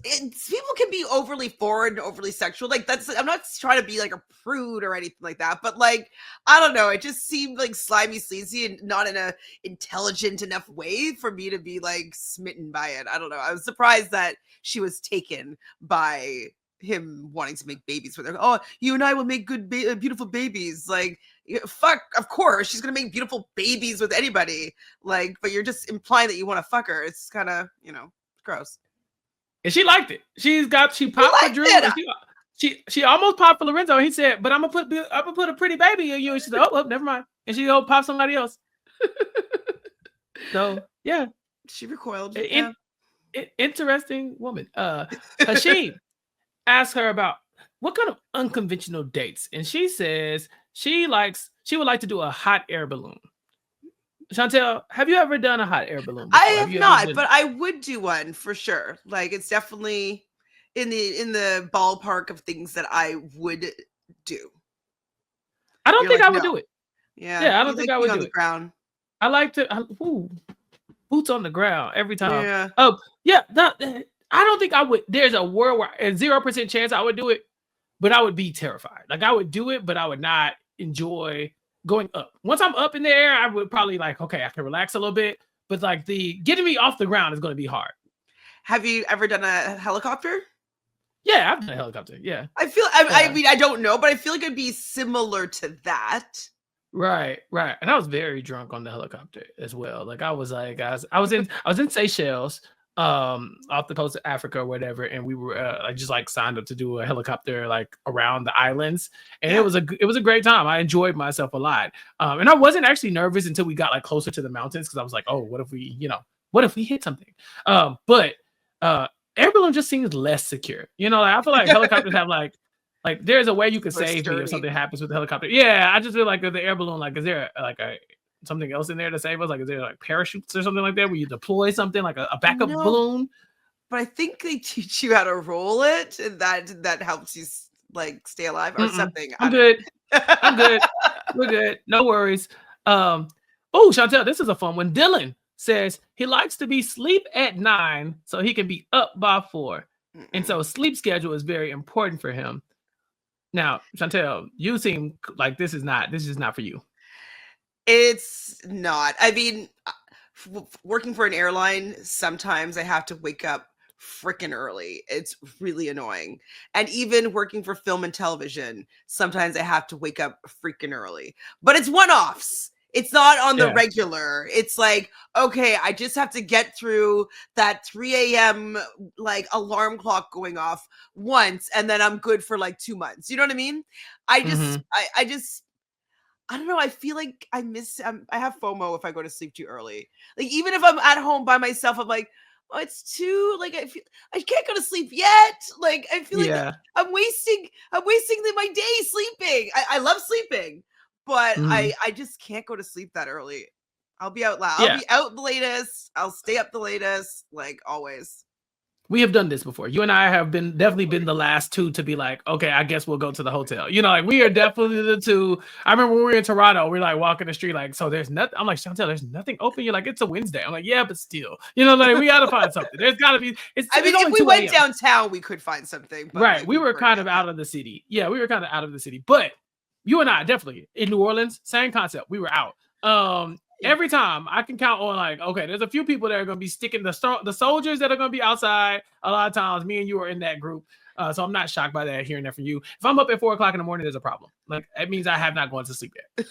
people can be overly forward and overly sexual. Like I'm not trying to be like a prude or anything like that, but like I don't know, it just seemed like slimy, sleazy, and not in a intelligent enough way for me to be like smitten by it. I don't know. I was surprised that she was taken by him wanting to make babies with her. Oh, you and I will make good, beautiful babies. Like, fuck, of course she's gonna make beautiful babies with anybody. Like, but you're just implying that you want to fuck her. It's kind of, gross. And she liked it. She popped for Drew. She almost popped for Lorenzo. He said, "But I'm gonna put a pretty baby in you." And she said, "Oh, never mind." And she pop somebody else. So yeah, she recoiled. Interesting woman. Hashim asked her about what kind of unconventional dates, and she says she would like to do a hot air balloon. Chantele, have you ever done a hot air balloon before? I have not, but I would do one for sure. Like it's definitely in the ballpark of things that I would do. I don't think I would do it. Yeah, I don't think I would do it. Ground. I like to boots on the ground every time. Yeah. Oh, yeah. I don't think I would. There's a world where a 0% chance I would do it, but I would be terrified. Like I would do it, but I would not enjoy going up. Once I'm up in the air, I would probably like, okay, I can relax a little bit, but like getting me off the ground is going to be hard. Have you ever done a helicopter? Yeah, I've done a helicopter. Yeah. I mean, I don't know, but I feel like it'd be similar to that. Right. And I was very drunk on the helicopter as well. Like I was like, guys, I was in Seychelles, off the coast of Africa or whatever, and we were I just like signed up to do a helicopter like around the islands, and it was a great time. I enjoyed myself a lot, and I wasn't actually nervous until we got like closer to the mountains, because I was like, oh, what if we hit something? But air balloon just seems less secure. I feel like helicopters have like there's a way you can save me if something happens with the helicopter. Yeah, I just feel like the air balloon, like, is there like something else in there to save us? Like, is there like parachutes or something like that where you deploy something like a backup balloon? But I think they teach you how to roll it, and that helps you like stay alive or something. I'm good. We're good. No worries. Oh, Chantele, this is a fun one. Dylan says he likes to be asleep at 9 so he can be up by 4. And so sleep schedule is very important for him. Now, Chantele, you seem like this is not for you. It's not. I mean, working for an airline, sometimes I have to wake up freaking early. It's really annoying. And even working for film and television, sometimes I have to wake up freaking early. But it's one-offs. It's not on the regular. It's like, okay, I just have to get through that 3 a.m. like alarm clock going off once, and then I'm good for like 2 months. You know what I mean? I don't know. I feel like I have FOMO if I go to sleep too early. Like even if I'm at home by myself, I'm like, oh, it's too like I can't go to sleep yet. Like I feel like I'm wasting my day sleeping. I love sleeping, but I just can't go to sleep that early. I'll be out loud. I'll be out the latest. I'll stay up the latest, like always. We have done this before. You and I have definitely been the last two to be like, okay, I guess we'll go to the hotel. Like we are definitely the two. I remember when we were in Toronto, we're like walking the street, like, so there's nothing. I'm like, Chantele, there's nothing open. You're like, it's a Wednesday. I'm like, yeah, but still, like we got to find something. There's got to be. If we went downtown, we could find something. But right. Like, we were kind of out of the city. Yeah, we were kind of out of the city. But you and I definitely in New Orleans, same concept. We were out. Every time I can count on like, okay, there's a few people that are going to be sticking the soldiers that are going to be outside. A lot of times me and you are in that group. So I'm not shocked by that, hearing that from you. If I'm up at 4 o'clock in the morning, there's a problem. Like it means I have not gone to sleep yet.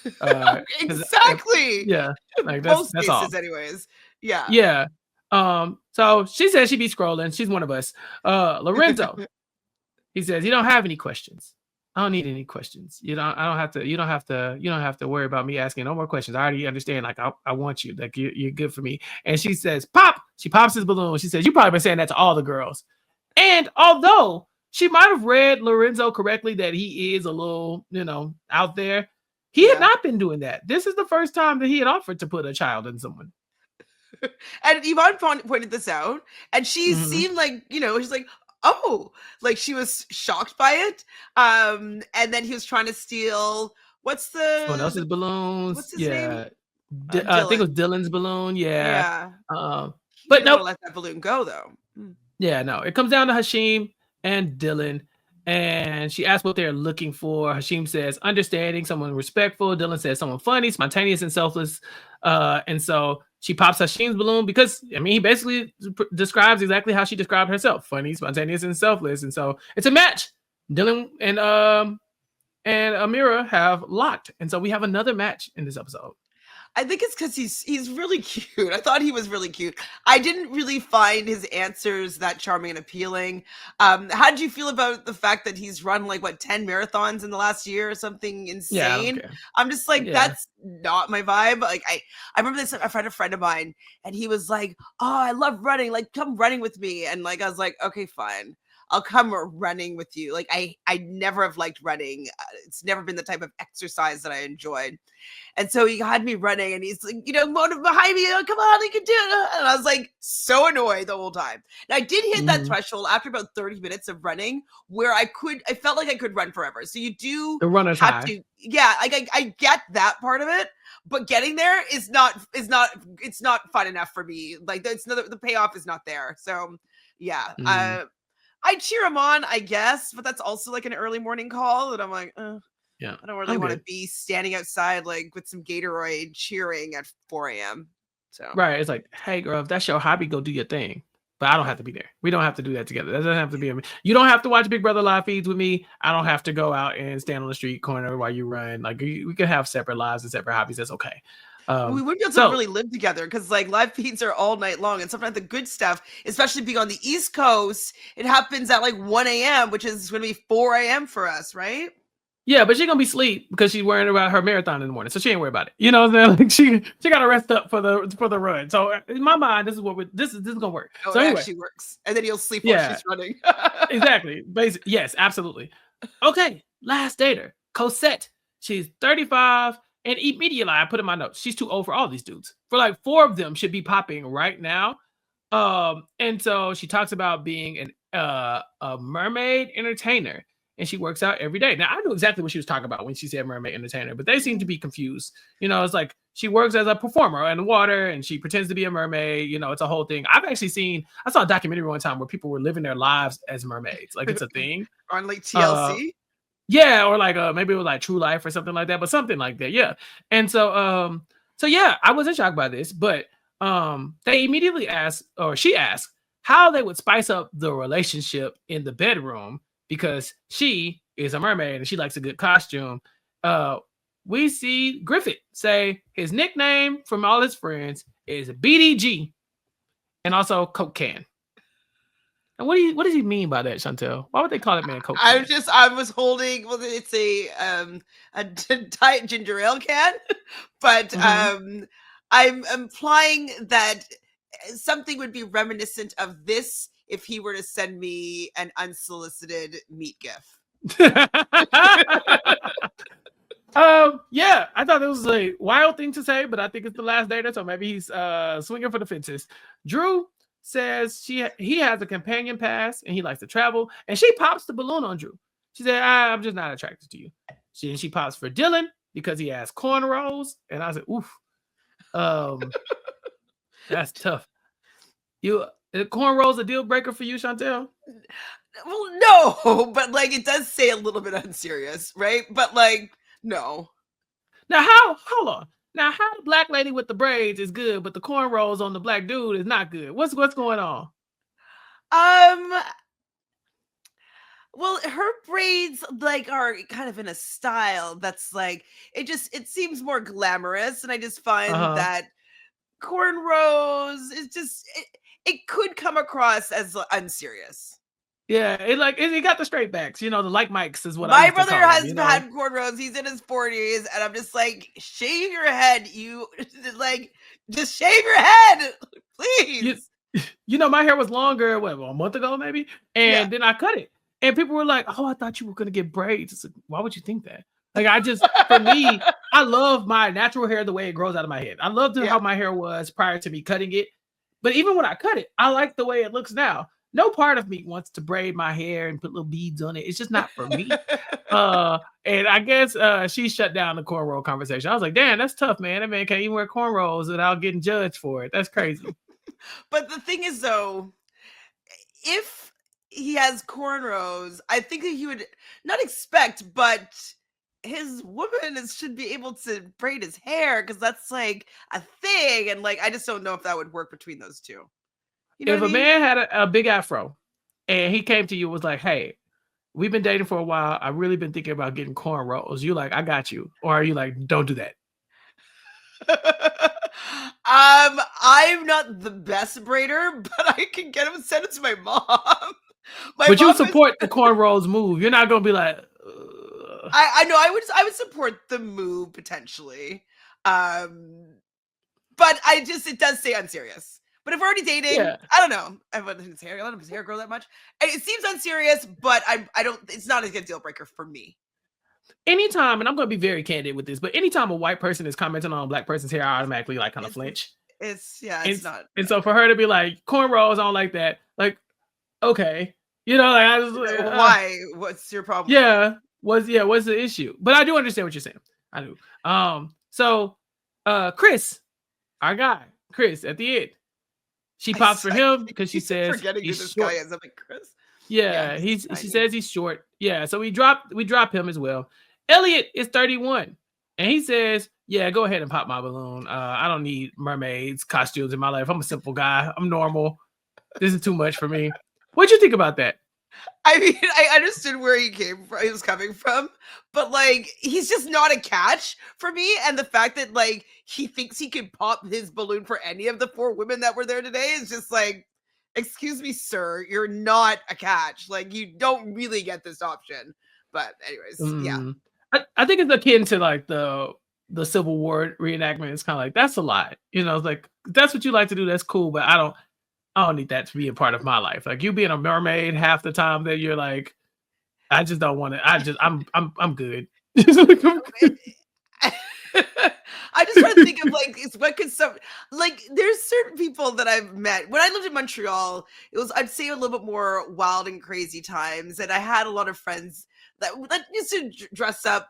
Exactly. Like most that's cases all. anyways. Yeah. So she says she be scrolling. She's one of us. Lorenzo, he says he don't have any questions. I don't need any questions. You don't have to worry about me asking no more questions. I already understand. Like I want you. Like you're good for me. And she says, pop. She pops his balloon. She says, you probably been saying that to all the girls. And although she might have read Lorenzo correctly that he is a little, out there, He had not been doing that. This is the first time that he had offered to put a child in someone. And Yvonne pointed this out, and she seemed like, she's like, oh, like she was shocked by it. And then he was trying to steal someone else's balloons. What's his name? I think it was Dylan's balloon. Yeah. But no, let that balloon go though. Yeah, no. It comes down to Hashim and Dylan, and she asks what they're looking for. Hashim says understanding, someone respectful. Dylan says someone funny, spontaneous, and selfless. And so she pops Hashim's balloon because he basically describes exactly how she described herself: funny, spontaneous, and selfless. And so it's a match. Dylan and Ameerah have locked, and so we have another match in this episode. I think it's because he's really cute. I thought he was really cute. I didn't really find his answers that charming and appealing. How did you feel about the fact that he's run 10 marathons in the last year or something insane? Yeah, I'm just like, that's not my vibe. Like I remember this. I had a friend of mine, and he was like, "Oh, I love running. Like, come running with me." And I was like, "Okay, fine. I'll come running with you." Like I never have liked running. It's never been the type of exercise that I enjoyed. And so he had me running, and he's like, motive behind me. Oh, come on, you can do it. And I was like so annoyed the whole time. And I did hit that threshold after about 30 minutes of running where I felt like I could run forever. So you do the runner's high. I get that part of it, but getting there it's not fun enough for me. Like the payoff is not there. So yeah. I cheer him on, I guess, but that's also an early morning call, and I'm like, I don't really want to be standing outside with some Gatorade cheering at 4 a.m. So right, it's like, hey girl, if that's your hobby, go do your thing. But I don't have to be there. We don't have to do that together. That doesn't have to be me. You don't have to watch Big Brother live feeds with me. I don't have to go out and stand on the street corner while you run. We can have separate lives and separate hobbies. That's okay. We wouldn't be able to really live together because live feeds are all night long, and sometimes the good stuff, especially being on the East Coast, it happens at 1 a.m., which is going to be 4 a.m. for us, right? Yeah, but she's gonna be asleep because she's worrying about her marathon in the morning, so she ain't worried about it. You know what I'm saying? She got to rest up for the run. So in my mind, this is gonna work. Oh, so it anyway, actually works, and then you'll sleep while she's running. Exactly. Yes, absolutely. Okay, last dater, Cosette. She's 35. And immediately I put in my notes, she's too old for all these dudes. For 4 of them should be popping right now. And so she talks about being a mermaid entertainer, and she works out every day. Now I knew exactly what she was talking about when she said mermaid entertainer, but they seem to be confused. It's like she works as a performer in the water, and she pretends to be a mermaid. It's a whole thing. I saw a documentary one time where people were living their lives as mermaids. It's a thing on TLC. Yeah, or maybe it was True Life or something like that, but something like that. Yeah. And so yeah, I wasn't shocked by this, but they immediately she asked how they would spice up the relationship in the bedroom because she is a mermaid and she likes a good costume. We see Griffith say his nickname from all his friends is BDG and also Coke Can. And what does he mean by that, Chantele? Why would they call that man Coke Can? I was holding, it's a diet ginger ale can, but I'm implying that something would be reminiscent of this if he were to send me an unsolicited meat gif. Yeah, I thought it was a wild thing to say, but I think it's the last data, so maybe he's swinging for the fences. Drew says he has a companion pass and he likes to travel, and she pops the balloon on Drew. She said, I'm just not attracted to you. She pops for Dylan because he has cornrows, and I said, oof, that's tough. Cornrows a deal breaker for you, Chantele? Well, no, but it does say a little bit unserious, right? But no. Now hold on. Now, how the black lady with the braids is good, but the cornrows on the black dude is not good? What's going on? Well, her braids are kind of in a style that's it seems more glamorous, and I just find that cornrows is just it could come across as unserious. Yeah, it got the straight backs, the mics is what my brother has had cornrows. He's in his 40s, and I'm just shave your head. You just shave your head, please. My hair was longer, a month ago maybe, and then I cut it, and people were like, "Oh, I thought you were gonna get braids." It's why would you think that? Like for me, I love my natural hair the way it grows out of my head. I loved how my hair was prior to me cutting it. But even when I cut it, I like the way it looks now. No part of me wants to braid my hair and put little beads on it. It's just not for me. And I guess she shut down the cornrow conversation. I was like, damn, that's tough, man. That man can't even wear cornrows without getting judged for it. That's crazy. But the thing is, though, if he has cornrows, I think that he would not expect, but his woman should be able to braid his hair because that's like a thing. And like, I just don't know if that would work between those two. You know if a man had a big afro and he came to you and was like, hey, we've been dating for a while. I've really been thinking about getting cornrows. You like, I got you. Or are you like, don't do that? I'm not the best braider, but I can get him and send it to my mom. But you support the cornrows move. You're not gonna be like. I know. I would support the move potentially, but it does say unserious. But if we're already dating, I don't know. I let his hair grow that much. It seems unserious, but I don't. It's not a good deal breaker for me. Anytime, and I'm going to be very candid with this, but anytime a white person is commenting on a black person's hair, I automatically like kind of flinch. It's not. And so for her to be like cornrows, I don't like that. Like, okay, you know, like I just why? What's your problem? Yeah, what's the issue? But I do understand what you're saying. I do. So Chris, our guy, Chris, at the end, she pops for him because she says forgetting who this guy is. I'm like, Chris. Yeah, she says he's short. Yeah, so we drop him as well. Elliot is 31, and he says, "Yeah, go ahead and pop my balloon. I don't need mermaids costumes in my life. I'm a simple guy. I'm normal. This is too much for me." What'd you think about that? I mean, I understood where he was coming from, but like, he's just not a catch for me. And the fact that like he thinks he can pop his balloon for any of the 4 women that were there today is just like, excuse me, sir, you're not a catch. Like, you don't really get this option. But anyways, yeah. I think it's akin to like the Civil War reenactment. It's kind of like, that's a lot. You know, it's like, that's what you like to do. That's cool. But I don't need that to be a part of my life. Like, you being a mermaid half the time that you're like, I just don't want to. I'm good. I just try to think of like, what could there's certain people that I've met when I lived in Montreal. I'd say a little bit more wild and crazy times, and I had a lot of friends that used to dress up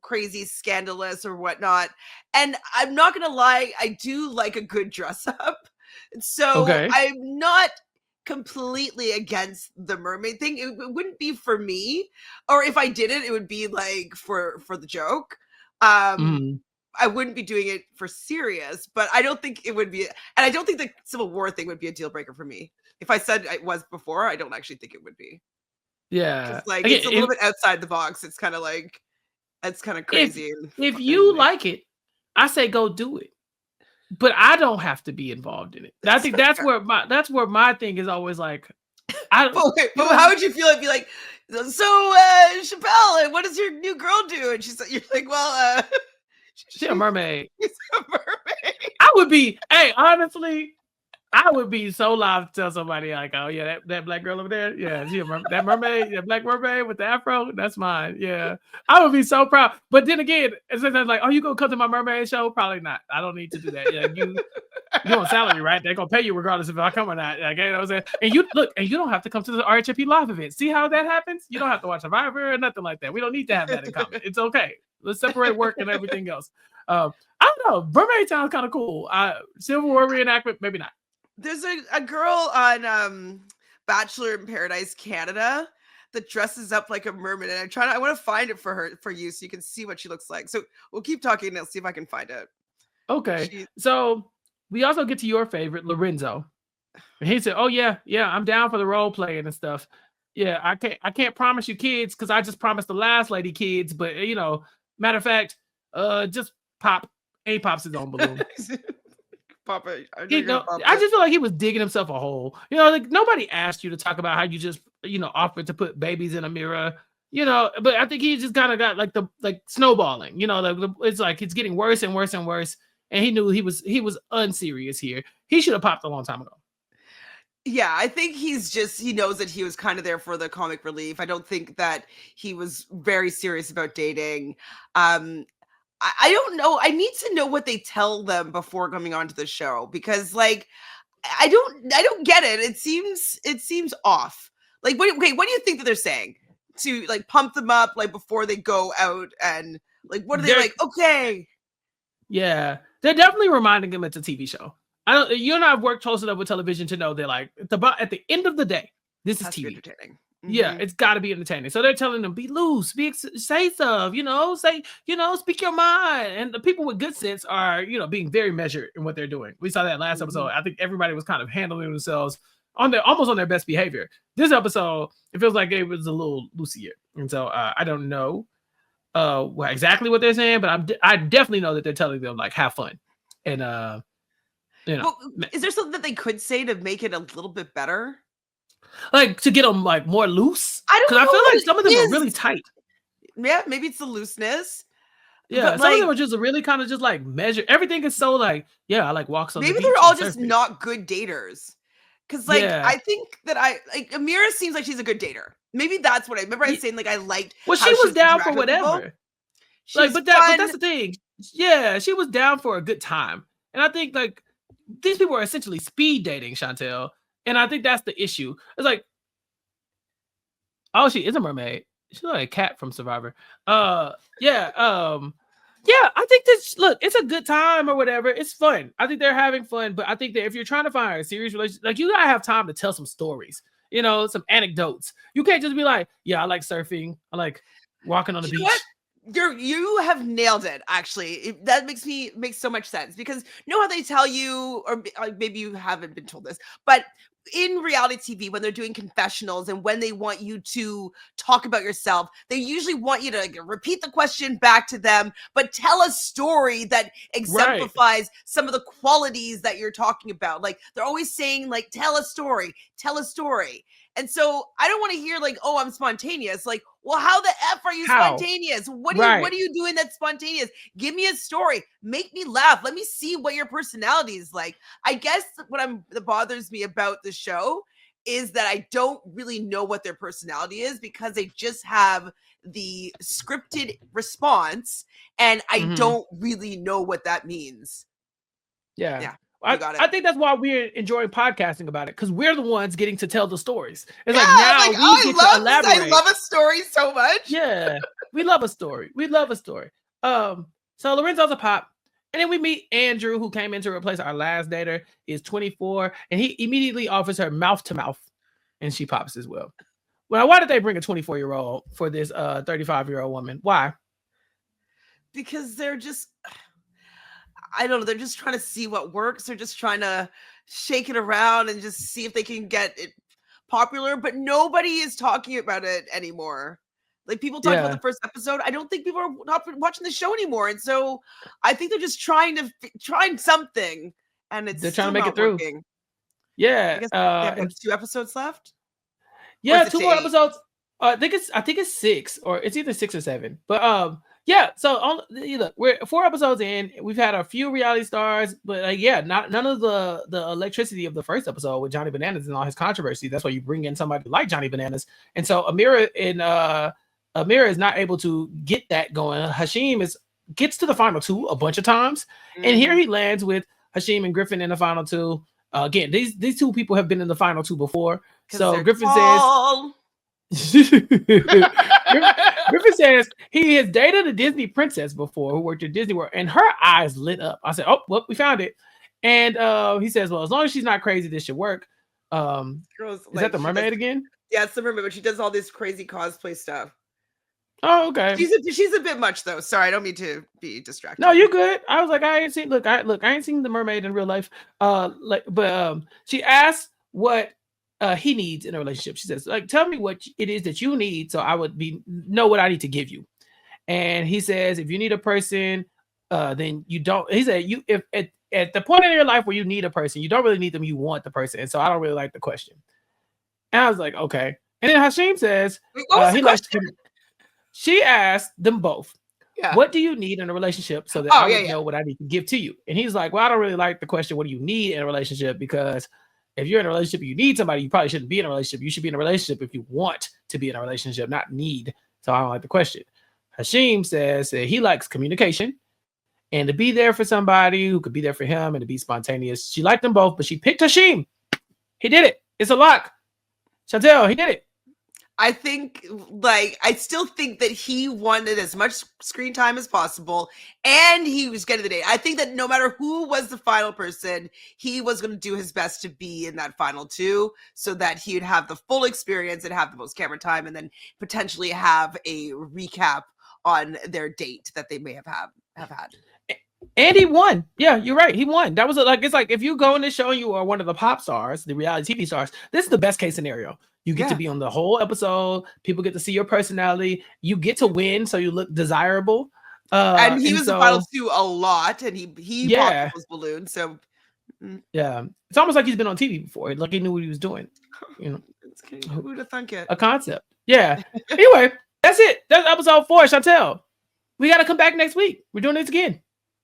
crazy, scandalous or whatnot. And I'm not gonna lie, I do like a good dress up. So I'm not completely against the mermaid thing. It wouldn't be for me, or if I did it would be like for the joke. I wouldn't be doing it for serious, but I don't think it would be, and I don't think the Civil War thing would be a deal breaker for me. If I said it was before, I don't actually think it would be. Yeah, like it's a little bit outside the box. It's kind of like, it's kind of crazy. If you like it, I say go do it. But I don't have to be involved in it. I think that's where my thing is always like. But how would you feel if you like, so Chappell, what does your new girl do? And you're like, well, she's a mermaid. She's a mermaid. I would be, honestly, I would be so live to tell somebody like, oh yeah, that black girl over there, yeah, that mermaid, that black mermaid with the afro, that's mine. Yeah, I would be so proud. But then again, it's like, oh, you gonna come to my mermaid show? Probably not. I don't need to do that. Yeah, you on salary, right? They're gonna pay you regardless if I come or not. Like, you know what I'm saying? And you don't have to come to the RHAP live event. See how that happens? You don't have to watch Survivor or nothing like that. We don't need to have that in common. It's okay. Let's separate work and everything else. I don't know. Mermaid sounds kind of cool. Civil War reenactment, maybe not. There's a girl on Bachelor in Paradise Canada that dresses up like a mermaid, and I want to find it for you so you can see what she looks like. So we'll keep talking and I'll see if I can find it. Okay. So we also get to your favorite, Lorenzo. And he said, "Oh yeah, I'm down for the role playing and stuff. Yeah, I can't promise you kids because I just promised the last lady kids, but you know, matter of fact, just pops his own balloon." Papa, I just feel like he was digging himself a hole. You know, like nobody asked you to talk about how you just, offered to put babies in Ameerah. But I think he just kind of got like snowballing. It's like it's getting worse and worse and worse. And he knew he was unserious here. He should have popped a long time ago. Yeah, I think he knows that he was kind of there for the comic relief. I don't think that he was very serious about dating. I don't know. I need to know what they tell them before coming onto the show, because like I don't get it. It seems off. Like what do you think that they're saying to like pump them up like before they go out, and like what are they like? Okay. Yeah, they're definitely reminding him it's a TV show. You and I have worked close enough with television to know they're like at the end of the day, this is TV. Entertaining. Yeah, it's got to be entertaining. So they're telling them, be loose, say stuff, speak your mind. And the people with good sense are, being very measured in what they're doing. We saw that last episode. I think everybody was kind of handling themselves almost on their best behavior. This episode, it feels like it was a little loosier. And so I don't know exactly what they're saying, but I definitely know that they're telling them like have fun. And Well, is there something that they could say to make it a little bit better? Like to get them like more loose? I don't know. Because I feel like some of them are really tight. Yeah, maybe it's the looseness. Yeah, some of them are just really kind of just like measure. Everything is so like, yeah, I like walks on the beach. Maybe they're all just not good daters. Because like I think that Ameerah seems like she's a good dater. Maybe that's what I remember. I was saying like I liked. Well, she was down for whatever. Like, but that's the thing. Yeah, she was down for a good time, and I think like these people are essentially speed dating Chantele. And I think that's the issue. It's like, oh, she is a mermaid. She's like a cat from Survivor. I think it's a good time or whatever. It's fun. I think they're having fun, but I think that if you're trying to find a serious relationship, like you gotta have time to tell some stories, some anecdotes. You can't just be like, yeah, I like surfing. I like walking on the beach. You have nailed it. Actually, that makes so much sense, because how they tell you, or maybe you haven't been told this, but in reality TV, when they're doing confessionals and when they want you to talk about yourself, they usually want you to repeat the question back to them, but tell a story that exemplifies some of the qualities that you're talking about. Like they're always saying like, tell a story. And so I don't want to hear like, oh, I'm spontaneous. Like, well, how the F are you spontaneous? What are you doing that's spontaneous? Give me a story. Make me laugh. Let me see what your personality is like. I guess that bothers me about the show is that I don't really know what their personality is, because they just have the scripted response, and I don't really know what that means. Yeah. I think that's why we're enjoying podcasting about it, because we're the ones getting to tell the stories. It's like now we get to elaborate. I love a story so much. Yeah, we love a story. So Lorenzo's a pop, and then we meet Andrew, who came in to replace our last dater. He's 24, and he immediately offers her mouth to mouth, and she pops as well. Well, why did they bring a 24-year-old for this 35-year-old woman? Why? Because they're just. I don't know. They're just trying to see what works. They're just trying to shake it around and just see if they can get it popular. But nobody is talking about it anymore. Like people talked about the first episode. I don't think people are not watching the show anymore. And so I think they're just trying something. And they're trying to make it through. Working. Yeah. I guess they have 2 episodes left. Yeah, 2 more episodes. I think it's 6, or it's either 6 or 7. But yeah, so look, we're 4 episodes in. We've had a few reality stars, but none of the electricity of the first episode with Johnny Bananas and all his controversy. That's why you bring in somebody like Johnny Bananas. And so Ameerah is not able to get that going. Hashim gets to the final 2 a bunch of times, and here he lands with Hashim and Griffin in the final 2. Again, these 2 people have been in the final 2 before. So Griffin says. Griffin says he has dated a Disney princess before who worked at Disney World, and her eyes lit up. I said, oh, well, we found it. And he says, well, as long as she's not crazy, this should work. Is that the mermaid again? Yeah, it's the mermaid, but she does all this crazy cosplay stuff. Oh, okay. She's a bit much, though. Sorry, I don't mean to be distracted. No, you're good. I was like, I ain't seen the mermaid in real life. She asked what he needs in a relationship. She says, like, tell me what it is that you need, so I would know what I need to give you. And he says, if you need a person, then you don't. He said, if at the point in your life where you need a person, you don't really need them. You want the person, and so I don't really like the question. And I was like, okay. And then Hashim says, she asked them both, what do you need in a relationship so that I would know what I need to give to you? And he's like, well, I don't really like the question, what do you need in a relationship? Because if you're in a relationship, you need somebody, you probably shouldn't be in a relationship. You should be in a relationship if you want to be in a relationship, not need. So I don't like the question. Hashim says that he likes communication and to be there for somebody who could be there for him and to be spontaneous. She liked them both, but she picked Hashim. He did it. It's a lock. Chantele, he did it. I think, like, I still think that he wanted as much screen time as possible, and he was getting the date. I think that no matter who was the final person, he was going to do his best to be in that final two, so that he would have the full experience and have the most camera time, and then potentially have a recap on their date that they may have had. And he won. Yeah, you're right. He won. That was like, it's like if you go in this show and you are one of the pop stars, the reality TV stars, this is the best case scenario. You get to be on the whole episode. People get to see your personality. You get to win, so you look desirable. And he was the final two a lot, and he popped those balloons. So yeah, it's almost like he's been on TV before. Like he knew what he was doing. You know, who would have thunk it? A concept. Yeah. Anyway, that's it. That's episode 4. Chantele, we got to come back next week. We're doing this again.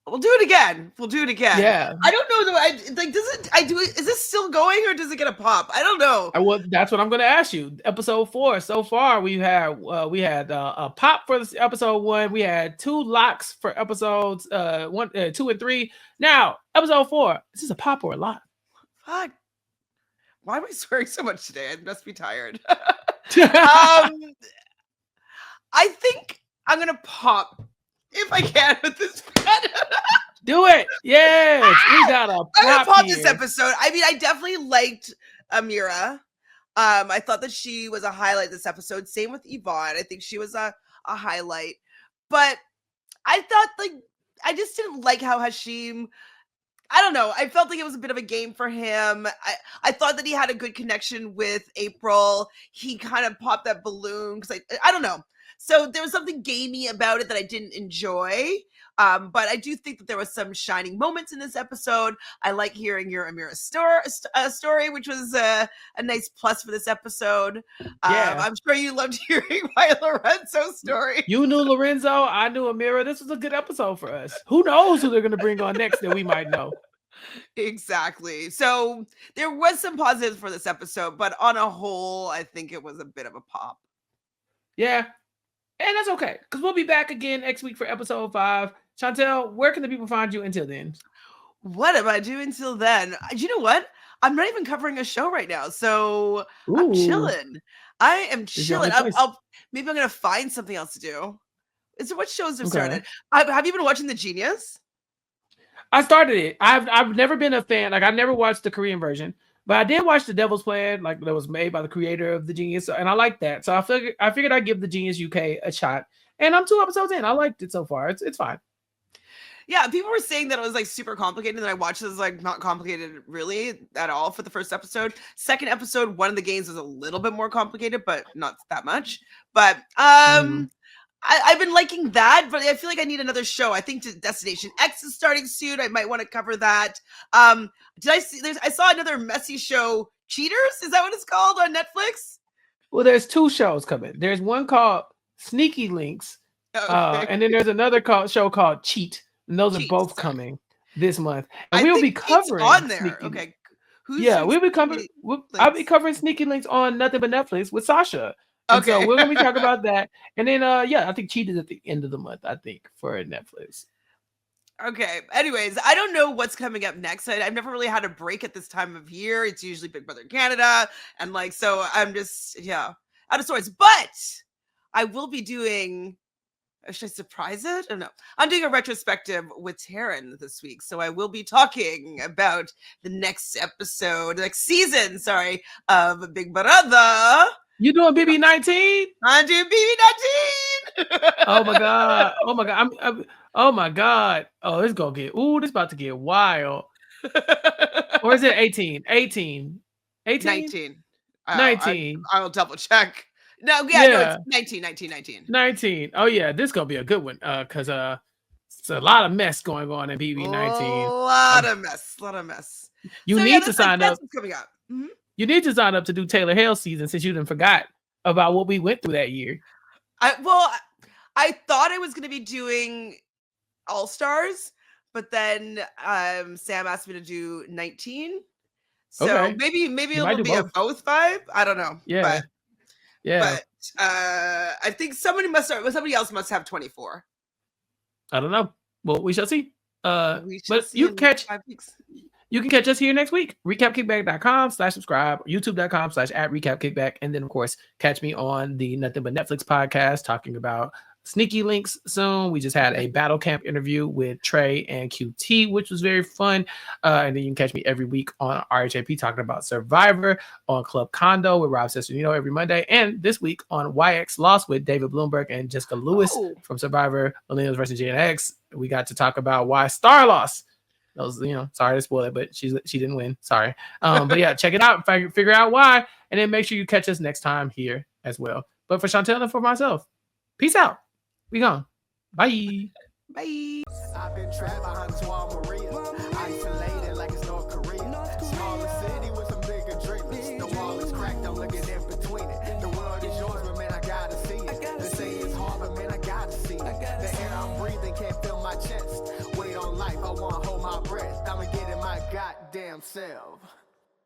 We'll do it again. Yeah. I don't know though. Is this still going or does it get a pop? I don't know. Well, that's what I'm going to ask you. Episode 4. So far, we had a pop for this episode 1. We had 2 locks for episodes 1, 2, and 3. Now, episode 4. Is this a pop or a lock? Fuck. Why am I swearing so much today? I must be tired. I think I'm gonna pop if I can with this. Do it. Yes. We got a pop. I'm gonna pop here. this episode. I mean, I definitely liked Ameerah. I thought that she was a highlight this episode. Same with Yvonne. I think she was a highlight. But I thought, like, I just didn't like how Hashim, I don't know. I felt like it was a bit of a game for him. I thought that he had a good connection with April. He kind of popped that balloon because I don't know. So there was something gamey about it that I didn't enjoy. But I do think that there was some shining moments in this episode. I like hearing your Ameerah story, which was a nice plus for this episode. I'm sure you loved hearing my Lorenzo story. You knew Lorenzo. I knew Ameerah. This was a good episode for us. Who knows who they're going to bring on next that we might know. Exactly. So there was some positives for this episode, but on a whole, I think it was a bit of a pop. Yeah. And that's okay, because we'll be back again next week for episode 5. Chantele, where can the people find you until then? What am I doing till then? You know what? I'm not even covering a show right now, so I'm chilling. I am chilling. Maybe I'm gonna find something else to do. What shows have started? Have you been watching The Genius? I started it. I've never been a fan. Like I never watched the Korean version. But I did watch The Devil's Plan, like that was made by the creator of The Genius, and I like that. So I figured I'd give The Genius UK a shot. And I'm 2 episodes in. I liked it so far. It's fine. Yeah, people were saying that it was like super complicated, and I watched this like not complicated really at all for the first episode. Second episode, one of the games was a little bit more complicated, but not that much. But I've been liking that, but I feel like I need another show. I think Destination X is starting soon. I might want to cover that. I saw another messy show, Cheaters. Is that what it's called on Netflix? Well, there's 2 shows coming. There's one called Sneaky Links, and then there's anher show called Cheat. And those are both coming this month. And we'll be covering on there. Okay. We'll be covering. I'll be covering Sneaky Links on Nothing But Netflix with Sasha. And okay. So we're gonna be talking about that. And then I think Cheat is at the end of the month, I think, for Netflix. Okay. Anyways, I don't know what's coming up next. I've never really had a break at this time of year. It's usually Big Brother Canada. And like, so I'm just, out of sorts. But I will be doing, should I surprise it? Oh, no. I'm doing a retrospective with Taryn this week. So I will be talking about the next season, of Big Brother. You doing BB19? I'm doing BB19. Oh my god! Oh my god! Oh my god! Oh, it's gonna get. This about to get wild. Or is it 18? 18. 18? 19. I'll double check. No, no, it's 19. Oh yeah, this gonna be a good one. Cause it's a lot of mess going on in BB19. A lot of mess. You need to sign up. What's coming up. Mm-hmm. You need to sign up to do Taylor Hale season since you done forgot about what we went through that year. I thought I was going to be doing All Stars, but then Sam asked me to do 19. So Okay. maybe You might it'll do be a both. both vibe. I don't know. Yeah. Yeah. But I think somebody else must have 24. I don't know. Well, we shall see. We shall But see you in can catch 5 weeks. you can catch us here next week. Recapkickback.com/subscribe, youtube.com/@recapkickback, and then of course catch me on the Nothing But Netflix podcast talking about sneaky links soon. We just had a battle camp interview with Trey and QT, which was very fun. And then you can catch me every week on RHAP talking about Survivor, on Club Condo with Rob Cesternino every Monday, and this week on YX Lost with David Bloomberg and Jessica Lewis from Survivor Millennials vs. Gen X. We got to talk about why Star lost. Those, sorry to spoil it, but she didn't win. Sorry. But yeah, check it out, figure out why, and then make sure you catch us next time here as well. But for Chantele and for myself, peace out. We gone. Bye. Bye. I've been trapped behind the wall, Maria. Isolated like it's North Korea. Smaller city with some bigger dreamers. The wall is cracked, I'm looking in between it. The world is yours, but man, I gotta see it. They say it's hard, but man, I gotta see it. The air I'm breathing can't feel my chest. Wait on life, I wanna hold my breath. I'ma get in my goddamn self.